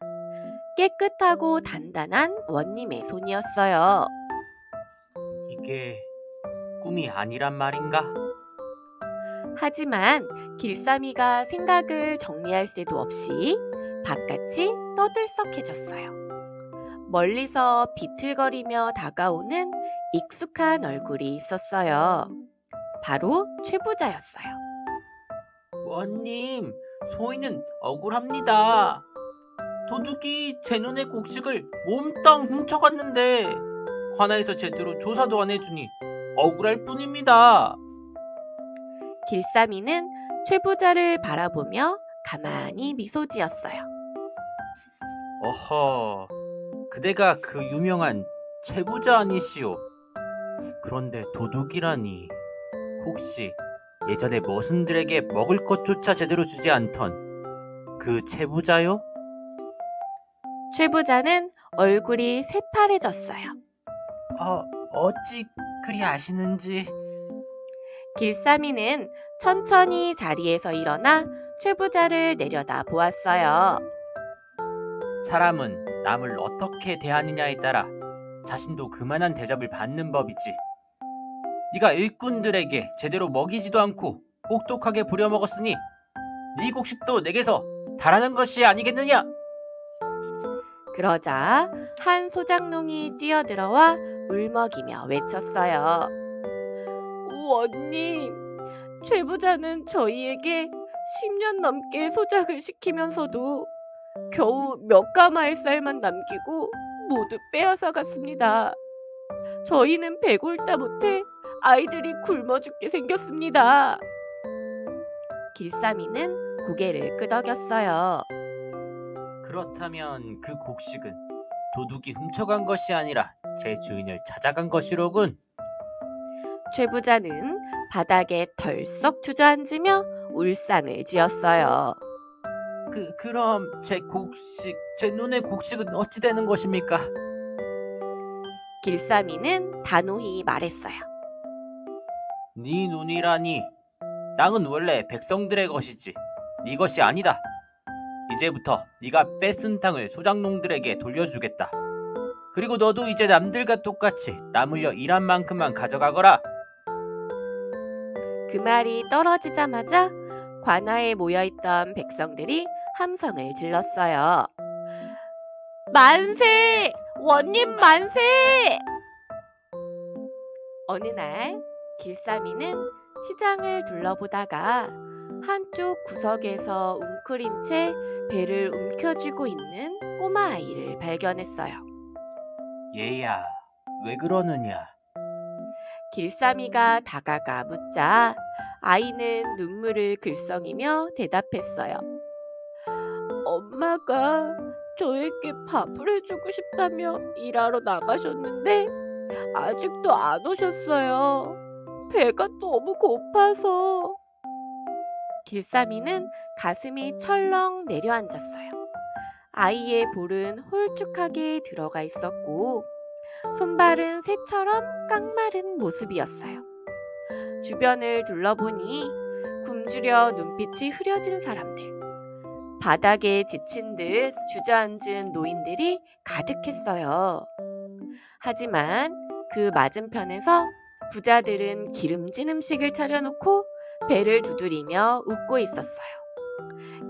깨끗하고 단단한 원님의 손이었어요. 이게 꿈이 아니란 말인가? 하지만 길쌈이가 생각을 정리할 새도 없이 바깥이 떠들썩해졌어요. 멀리서 비틀거리며 다가오는 익숙한 얼굴이 있었어요. 바로 최부자였어요. 원님, 소인은 억울합니다. 도둑이 제 눈의 곡식을 몽땅 훔쳐갔는데 관아에서 제대로 조사도 안 해주니 억울할 뿐입니다. 길쌈이는 최부자를 바라보며 가만히 미소 지었어요. 어허, 그대가 그 유명한 채부자 아니시오? 그런데 도둑이라니, 혹시 예전에 머슴들에게 먹을 것조차 제대로 주지 않던 그 채부자요? 최부자는 얼굴이 새파래졌어요. 어찌 그리 아시는지. 길쌈이는 천천히 자리에서 일어나 최부자를 내려다 보았어요. 사람은 남을 어떻게 대하느냐에 따라 자신도 그만한 대접을 받는 법이지. 네가 일꾼들에게 제대로 먹이지도 않고 혹독하게 부려먹었으니 네 곡식도 내게서 달아난 것이 아니겠느냐? 그러자 한 소장농이 뛰어들어와 울먹이며 외쳤어요. 원님, 최부자는 저희에게 10년 넘게 소작을 시키면서도 겨우 몇 가마의 쌀만 남기고 모두 빼앗아 갔습니다. 저희는 배골다 못해 아이들이 굶어 죽게 생겼습니다. 길쌈이는 고개를 끄덕였어요. 그렇다면 그 곡식은 도둑이 훔쳐간 것이 아니라 제 주인을 찾아간 것이로군. 최부자는 바닥에 덜썩 주저앉으며 울상을 지었어요. 그럼 제 눈의 곡식은 어찌 되는 것입니까? 길쌈이는 단호히 말했어요. 네 눈이라니, 땅은 원래 백성들의 것이지 네 것이 아니다. 이제부터 네가 뺏은 땅을 소작농들에게 돌려주겠다. 그리고 너도 이제 남들과 똑같이 땀 흘려 일한 만큼만 가져가거라. 그 말이 떨어지자마자 관아에 모여있던 백성들이 함성을 질렀어요. 만세! 원님 만세! 어느 날 길쌈이는 시장을 둘러보다가 한쪽 구석에서 웅크린 채 배를 움켜쥐고 있는 꼬마 아이를 발견했어요. 얘야, 왜 그러느냐? 길쌈이가 다가가 묻자 아이는 눈물을 글썽이며 대답했어요. 엄마가 저에게 밥을 해주고 싶다며 일하러 나가셨는데 아직도 안 오셨어요. 배가 너무 고파서. 길쌈이는 가슴이 철렁 내려앉았어요. 아이의 볼은 홀쭉하게 들어가 있었고 손발은 새처럼 깡마른 모습이었어요. 주변을 둘러보니 굶주려 눈빛이 흐려진 사람들, 바닥에 지친 듯 주저앉은 노인들이 가득했어요. 하지만 그 맞은편에서 부자들은 기름진 음식을 차려놓고 배를 두드리며 웃고 있었어요.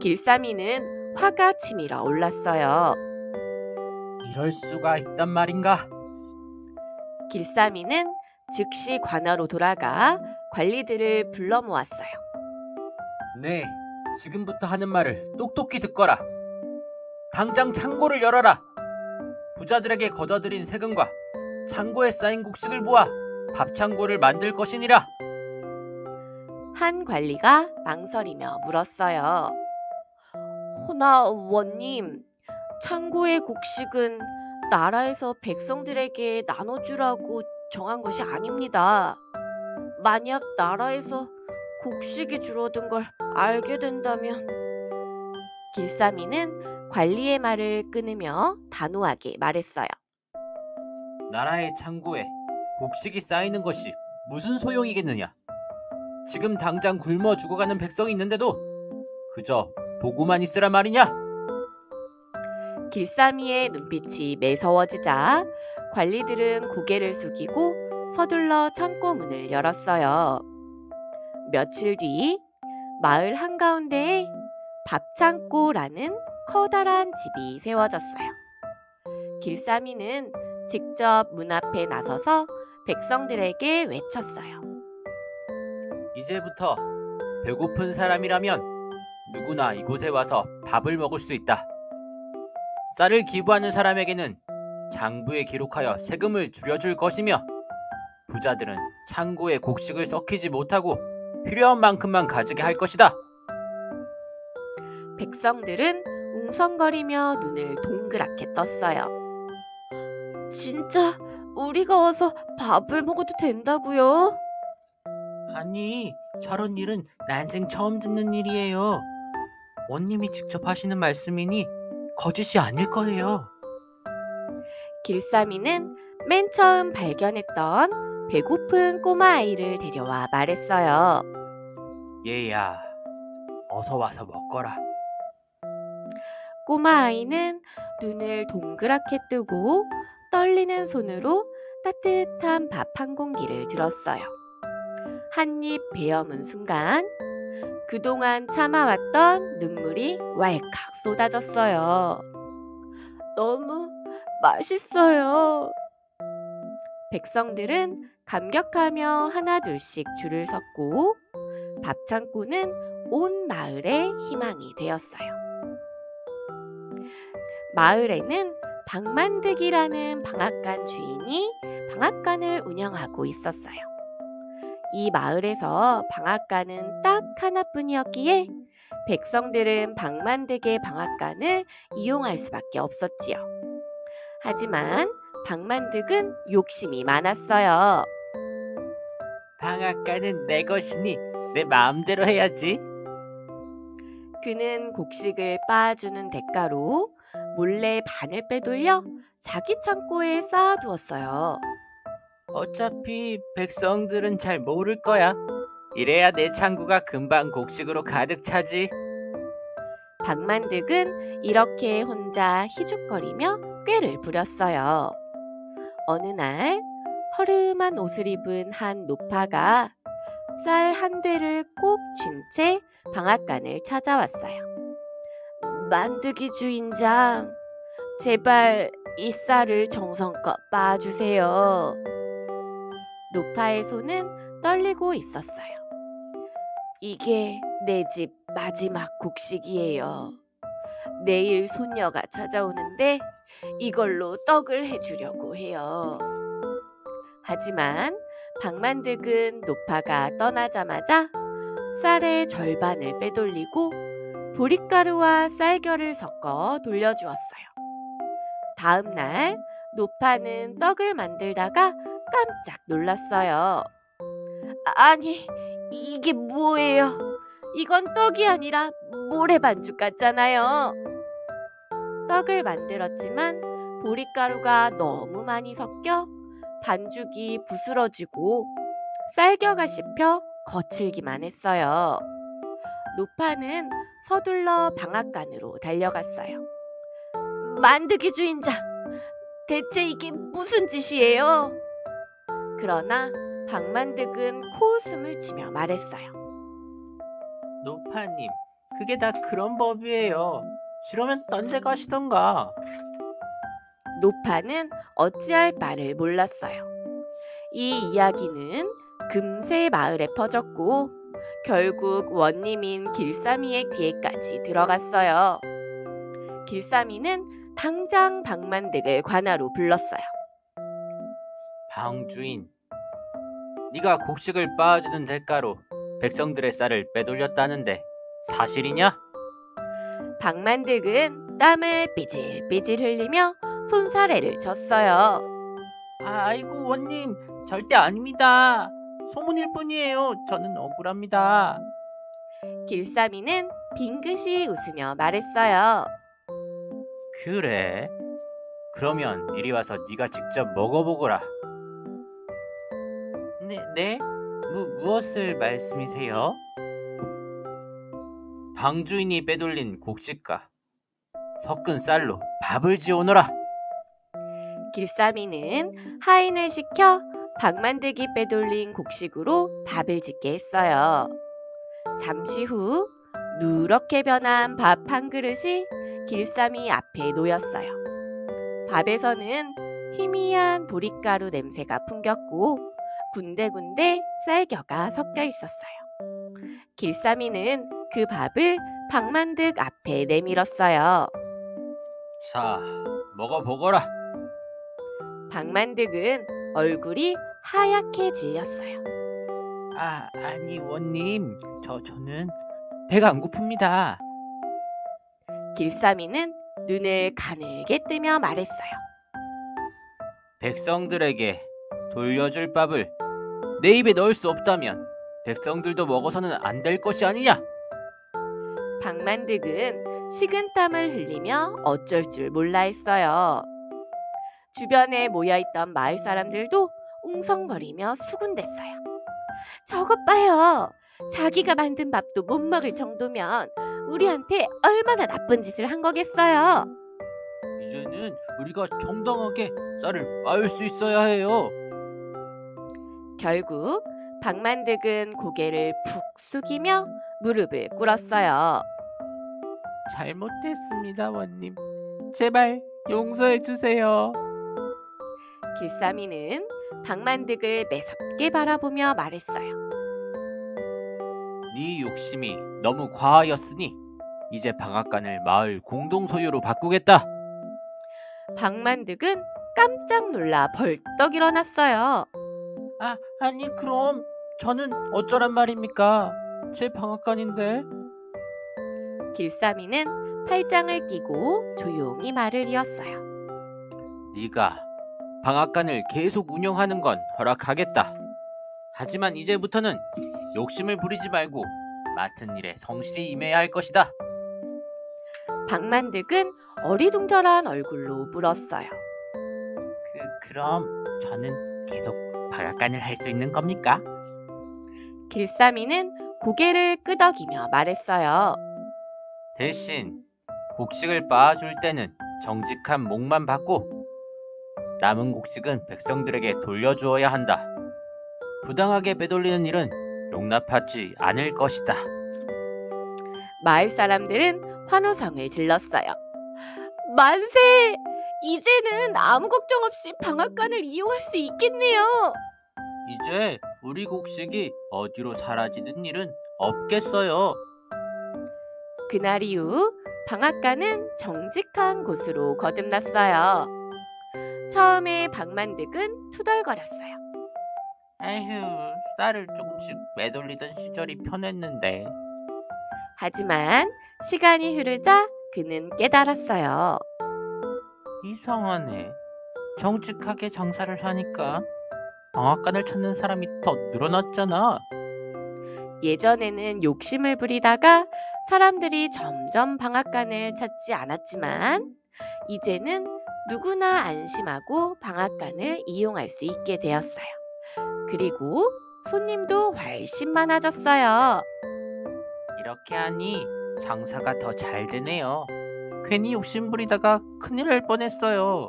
길쌈이는 화가 치밀어 올랐어요. 이럴 수가 있단 말인가? 길쌈이는 즉시 관아로 돌아가 관리들을 불러 모았어요. 네, 지금부터 하는 말을 똑똑히 듣거라. 당장 창고를 열어라. 부자들에게 걷어들인 세금과 창고에 쌓인 곡식을 모아 밥창고를 만들 것이니라. 한 관리가 망설이며 물었어요. 허나 원님, 창고의 곡식은 나라에서 백성들에게 나눠주라고 정한 것이 아닙니다. 만약 나라에서 곡식이 줄어든 걸 알게 된다면. 길쌈이는 관리의 말을 끊으며 단호하게 말했어요. 나라의 창고에 곡식이 쌓이는 것이 무슨 소용이겠느냐? 지금 당장 굶어 죽어가는 백성이 있는데도 그저 보고만 있으란 말이냐? 길쌈이의 눈빛이 매서워지자 관리들은 고개를 숙이고 서둘러 창고 문을 열었어요. 며칠 뒤 마을 한가운데에 밥창고라는 커다란 집이 세워졌어요. 길쌈이는 직접 문 앞에 나서서 백성들에게 외쳤어요. 이제부터 배고픈 사람이라면 누구나 이곳에 와서 밥을 먹을 수 있다. 쌀을 기부하는 사람에게는 장부에 기록하여 세금을 줄여줄 것이며 부자들은 창고에 곡식을 썩히지 못하고 필요한 만큼만 가지게 할 것이다. 백성들은 웅성거리며 눈을 동그랗게 떴어요. 진짜 우리가 와서 밥을 먹어도 된다고요? 아니, 저런 일은 난생 처음 듣는 일이에요. 원님이 직접 하시는 말씀이니 거짓이 아닐 거예요. 길쌈이는 맨 처음 발견했던 배고픈 꼬마 아이를 데려와 말했어요. 얘야, 어서 와서 먹거라. 꼬마 아이는 눈을 동그랗게 뜨고 떨리는 손으로 따뜻한 밥 한 공기를 들었어요. 한 입 베어문 순간 그동안 참아왔던 눈물이 왈칵 쏟아졌어요. 너무 맛있어요. 백성들은 감격하며 하나둘씩 줄을 섰고 밥창고는 온 마을의 희망이 되었어요. 마을에는 방만득이라는 방앗간 주인이 방앗간을 운영하고 있었어요. 이 마을에서 방앗간은 딱 하나뿐이었기에 백성들은 방만득의 방앗간을 이용할 수밖에 없었지요. 하지만 방만득은 욕심이 많았어요. 방앗간은 내 것이니 내 마음대로 해야지. 그는 곡식을 빻아주는 대가로 몰래 반을 빼돌려 자기 창고에 쌓아두었어요. 어차피 백성들은 잘 모를 거야. 이래야 내 창고가 금방 곡식으로 가득 차지. 방만득은 이렇게 혼자 희죽거리며 꾀를 부렸어요. 어느 날 허름한 옷을 입은 한 노파가 쌀 한 되를 꼭 쥔 채 방앗간을 찾아왔어요. 만득이 주인장, 제발 이 쌀을 정성껏 빻아주세요. 노파의 손은 떨리고 있었어요. 이게 내 집 마지막 곡식이에요. 내일 손녀가 찾아오는데 이걸로 떡을 해주려고 해요. 하지만 방만득은 노파가 떠나자마자 쌀의 절반을 빼돌리고 보릿가루와 쌀겨를 섞어 돌려주었어요. 다음 날 노파는 떡을 만들다가 깜짝 놀랐어요. 아니, 이게 뭐예요? 이건 떡이 아니라 모래 반죽 같잖아요. 떡을 만들었지만 보릿가루가 너무 많이 섞여 반죽이 부스러지고 쌀겨가 씹혀 거칠기만 했어요. 노파는 서둘러 방앗간으로 달려갔어요. 만득이 주인장, 대체 이게 무슨 짓이에요? 그러나 방만득은 코웃음을 치며 말했어요. 노파님, 그게 다 그런 법이에요. 싫으면 딴 데 가시던가. 노파는 어찌할 바를 몰랐어요. 이 이야기는 금세 마을에 퍼졌고 결국 원님인 길쌈이의 귀에까지 들어갔어요. 길쌈이는 당장 방만득을 관하로 불렀어요. 방주인, 네가 곡식을 빻아주는 대가로 백성들의 쌀을 빼돌렸다는데 사실이냐? 방만득은 땀을 삐질삐질 흘리며 손사래를 쳤어요. 아이고 원님, 절대 아닙니다. 소문일 뿐이에요. 저는 억울합니다. 길쌈이는 빙긋이 웃으며 말했어요. 그래? 그러면 이리 와서 네가 직접 먹어보거라. 네? 무엇을 말씀이세요? 방주인이 빼돌린 곡식과 섞은 쌀로 밥을 지어오너라. 길쌈이는 하인을 시켜 방만득이 빼돌린 곡식으로 밥을 짓게 했어요. 잠시 후 누렇게 변한 밥 한 그릇이 길쌈이 앞에 놓였어요. 밥에서는 희미한 보릿가루 냄새가 풍겼고 군데군데 쌀겨가 섞여 있었어요. 길쌈이는 그 밥을 방만득 앞에 내밀었어요. 자, 먹어보거라. 박만득은 얼굴이 하얗게 질렸어요. 아니 원님, 저는 배가 안 고픕니다. 길쌈이는 눈을 가늘게 뜨며 말했어요. 백성들에게 돌려줄 밥을 내 입에 넣을 수 없다면 백성들도 먹어서는 안 될 것이 아니냐? 박만득은 식은땀을 흘리며 어쩔 줄 몰라 했어요. 주변에 모여있던 마을 사람들도 웅성거리며 수군댔어요. 저것 봐요. 자기가 만든 밥도 못 먹을 정도면 우리한테 얼마나 나쁜 짓을 한 거겠어요. 이제는 우리가 정당하게 쌀을 빻을 수 있어야 해요. 결국 박만득은 고개를 푹 숙이며 무릎을 꿇었어요. 잘못했습니다, 원님. 제발 용서해 주세요. 길쌈이는 박만득을 매섭게 바라보며 말했어요. 네 욕심이 너무 과하였으니 이제 방앗간을 마을 공동 소유로 바꾸겠다. 박만득은 깜짝 놀라 벌떡 일어났어요. 아니 그럼 저는 어쩌란 말입니까? 제 방앗간인데. 길쌈이는 팔짱을 끼고 조용히 말을 이었어요. 네가 방앗간을 계속 운영하는 건 허락하겠다. 하지만 이제부터는 욕심을 부리지 말고 맡은 일에 성실히 임해야 할 것이다. 박만득은 어리둥절한 얼굴로 물었어요. 그럼 저는 계속 방앗간을 할 수 있는 겁니까? 길쌈이는 고개를 끄덕이며 말했어요. 대신 곡식을 빻아줄 때는 정직한 목만 받고 남은 곡식은 백성들에게 돌려주어야 한다. 부당하게 빼돌리는 일은 용납하지 않을 것이다. 마을 사람들은 환호성을 질렀어요. 만세! 이제는 아무 걱정 없이 방앗간을 이용할 수 있겠네요. 이제 우리 곡식이 어디로 사라지는 일은 없겠어요. 그날 이후 방앗간은 정직한 곳으로 거듭났어요. 처음에 박만득은 투덜거렸어요. 에휴, 쌀을 조금씩 매돌리던 시절이 편했는데. 하지만 시간이 흐르자 그는 깨달았어요. 이상하네. 정직하게 장사를 하니까 방앗간을 찾는 사람이 더 늘어났잖아. 예전에는 욕심을 부리다가 사람들이 점점 방앗간을 찾지 않았지만 이제는 누구나 안심하고 방앗간을 이용할 수 있게 되었어요. 그리고 손님도 훨씬 많아졌어요. 이렇게 하니 장사가 더 잘 되네요. 괜히 욕심 부리다가 큰일 날 뻔했어요.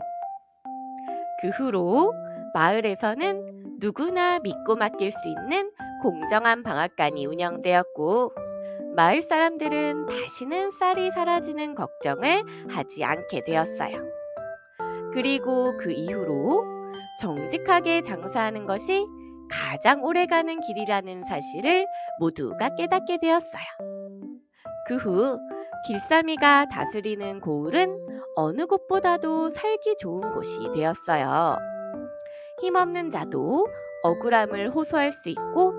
그 후로 마을에서는 누구나 믿고 맡길 수 있는 공정한 방앗간이 운영되었고 마을 사람들은 다시는 쌀이 사라지는 걱정을 하지 않게 되었어요. 그리고 그 이후로 정직하게 장사하는 것이 가장 오래가는 길이라는 사실을 모두가 깨닫게 되었어요. 그 후 길쌈이가 다스리는 고을은 어느 곳보다도 살기 좋은 곳이 되었어요. 힘없는 자도 억울함을 호소할 수 있고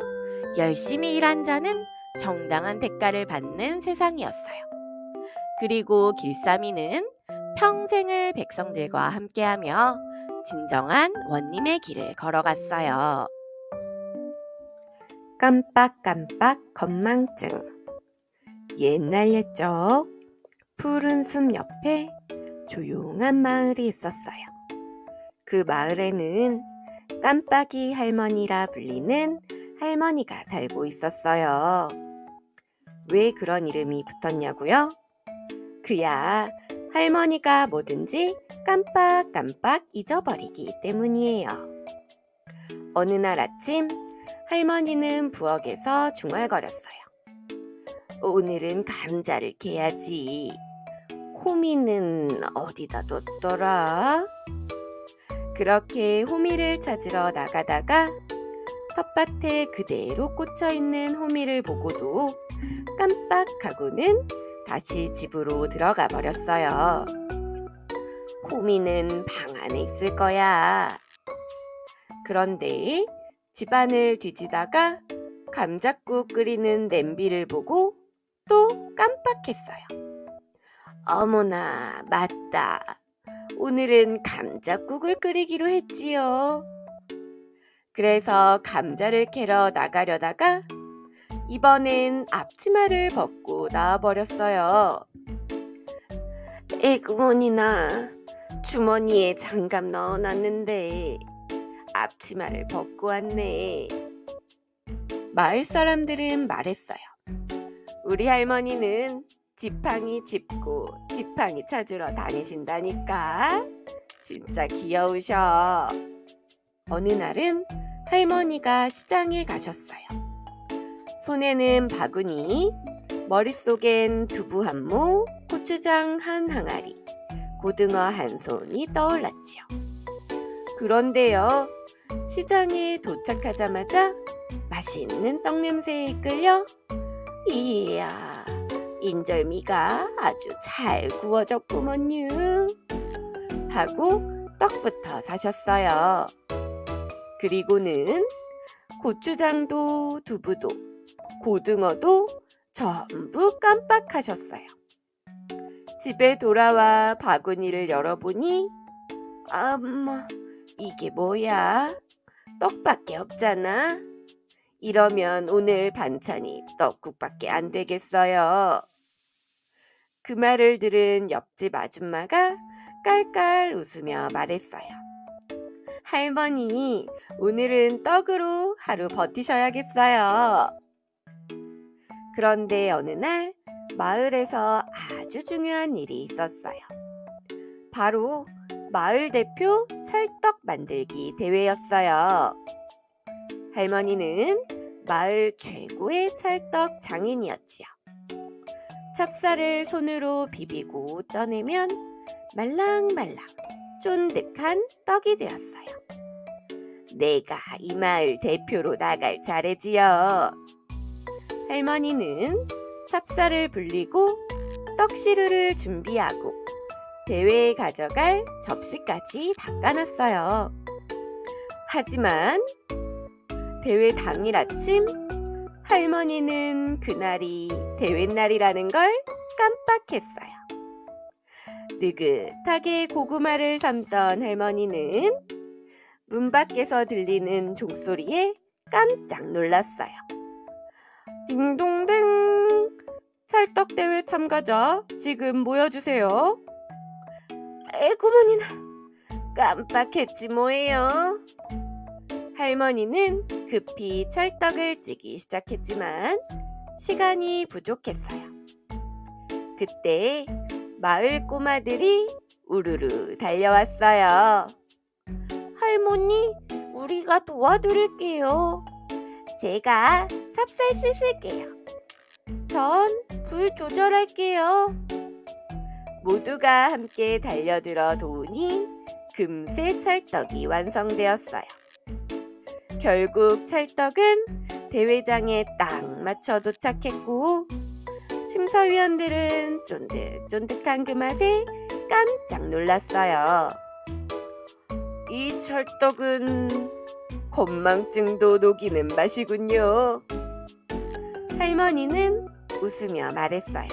열심히 일한 자는 정당한 대가를 받는 세상이었어요. 그리고 길쌈이는 평생을 백성들과 함께하며 진정한 원님의 길을 걸어갔어요. 깜빡깜빡 건망증. 옛날 옛적 푸른 숲 옆에 조용한 마을이 있었어요. 그 마을에는 깜빡이 할머니라 불리는 할머니가 살고 있었어요. 왜 그런 이름이 붙었냐고요? 그야 할머니가 뭐든지 깜빡깜빡 잊어버리기 때문이에요. 어느 날 아침 할머니는 부엌에서 중얼거렸어요. 오늘은 감자를 캐야지. 호미는 어디다 뒀더라? 그렇게 호미를 찾으러 나가다가 텃밭에 그대로 꽂혀있는 호미를 보고도 깜빡하고는 다시 집으로 들어가 버렸어요. 호미는 방 안에 있을 거야. 그런데 집안을 뒤지다가 감잣국 끓이는 냄비를 보고 또 깜빡했어요. 어머나, 맞다. 오늘은 감잣국을 끓이기로 했지요. 그래서 감자를 캐러 나가려다가 이번엔 앞치마를 벗고 나와버렸어요. 에구머니나, 주머니에 장갑 넣어놨는데 앞치마를 벗고 왔네. 마을 사람들은 말했어요. 우리 할머니는 지팡이 짚고 지팡이 찾으러 다니신다니까. 진짜 귀여우셔. 어느 날은 할머니가 시장에 가셨어요. 손에는 바구니, 머릿속엔 두부 한 모, 고추장 한 항아리, 고등어 한 손이 떠올랐지요. 그런데요, 시장에 도착하자마자 맛있는 떡 냄새에 이끌려 이야, 인절미가 아주 잘 구워졌구먼요 하고 떡부터 사셨어요. 그리고는 고추장도 두부도 고등어도 전부 깜빡하셨어요. 집에 돌아와 바구니를 열어보니 엄마, 이게 뭐야? 떡밖에 없잖아. 이러면 오늘 반찬이 떡국밖에 안 되겠어요. 그 말을 들은 옆집 아줌마가 깔깔 웃으며 말했어요. 할머니, 오늘은 떡으로 하루 버티셔야겠어요. 그런데 어느 날 마을에서 아주 중요한 일이 있었어요. 바로 마을 대표 찰떡 만들기 대회였어요. 할머니는 마을 최고의 찰떡 장인이었지요. 찹쌀을 손으로 비비고 쪄내면 말랑말랑 쫀득한 떡이 되었어요. 내가 이 마을 대표로 나갈 차례지요. 할머니는 찹쌀을 불리고 떡시루를 준비하고 대회에 가져갈 접시까지 닦아놨어요. 하지만 대회 당일 아침 할머니는 그날이 대회 날이라는 걸 깜빡했어요. 느긋하게 고구마를 삶던 할머니는 문 밖에서 들리는 종소리에 깜짝 놀랐어요. 딩동댕! 찰떡대회 참가자 지금 모여주세요. 에구머니나, 깜빡했지 뭐예요. 할머니는 급히 찰떡을 찌기 시작했지만 시간이 부족했어요. 그때 마을 꼬마들이 우르르 달려왔어요. 할머니, 우리가 도와드릴게요. 제가 찹쌀 씻을게요. 전 불 조절할게요. 모두가 함께 달려들어 도우니 금세 찰떡이 완성되었어요. 결국 찰떡은 대회장에 딱 맞춰 도착했고 심사위원들은 쫀득쫀득한 그 맛에 깜짝 놀랐어요. 이 찰떡은 건망증도 녹이는 맛이군요. 할머니는 웃으며 말했어요.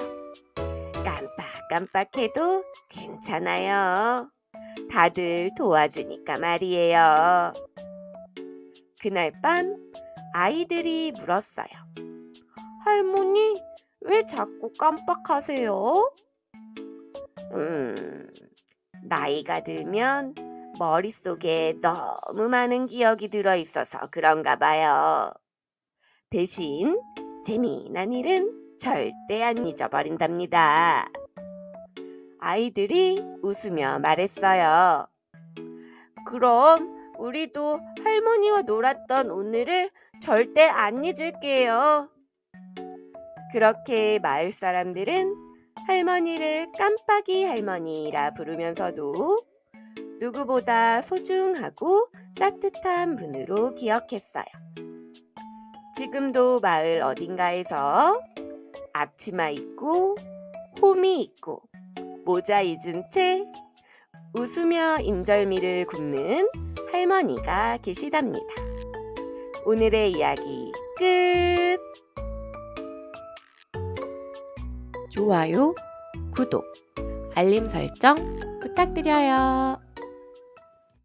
깜빡깜빡해도 괜찮아요. 다들 도와주니까 말이에요. 그날 밤 아이들이 물었어요. 할머니, 왜 자꾸 깜빡하세요? 나이가 들면 머릿속에 너무 많은 기억이 들어있어서 그런가 봐요. 대신 재미난 일은 절대 안 잊어버린답니다. 아이들이 웃으며 말했어요. 그럼 우리도 할머니와 놀았던 오늘을 절대 안 잊을게요. 그렇게 마을 사람들은 할머니를 깜빡이 할머니라 부르면서도 누구보다 소중하고 따뜻한 분으로 기억했어요. 지금도 마을 어딘가에서 앞치마 입고 홈이 입고 모자 잊은 채 웃으며 인절미를 굽는 할머니가 계시답니다. 오늘의 이야기 끝! 좋아요, 구독, 알림 설정 부탁드려요.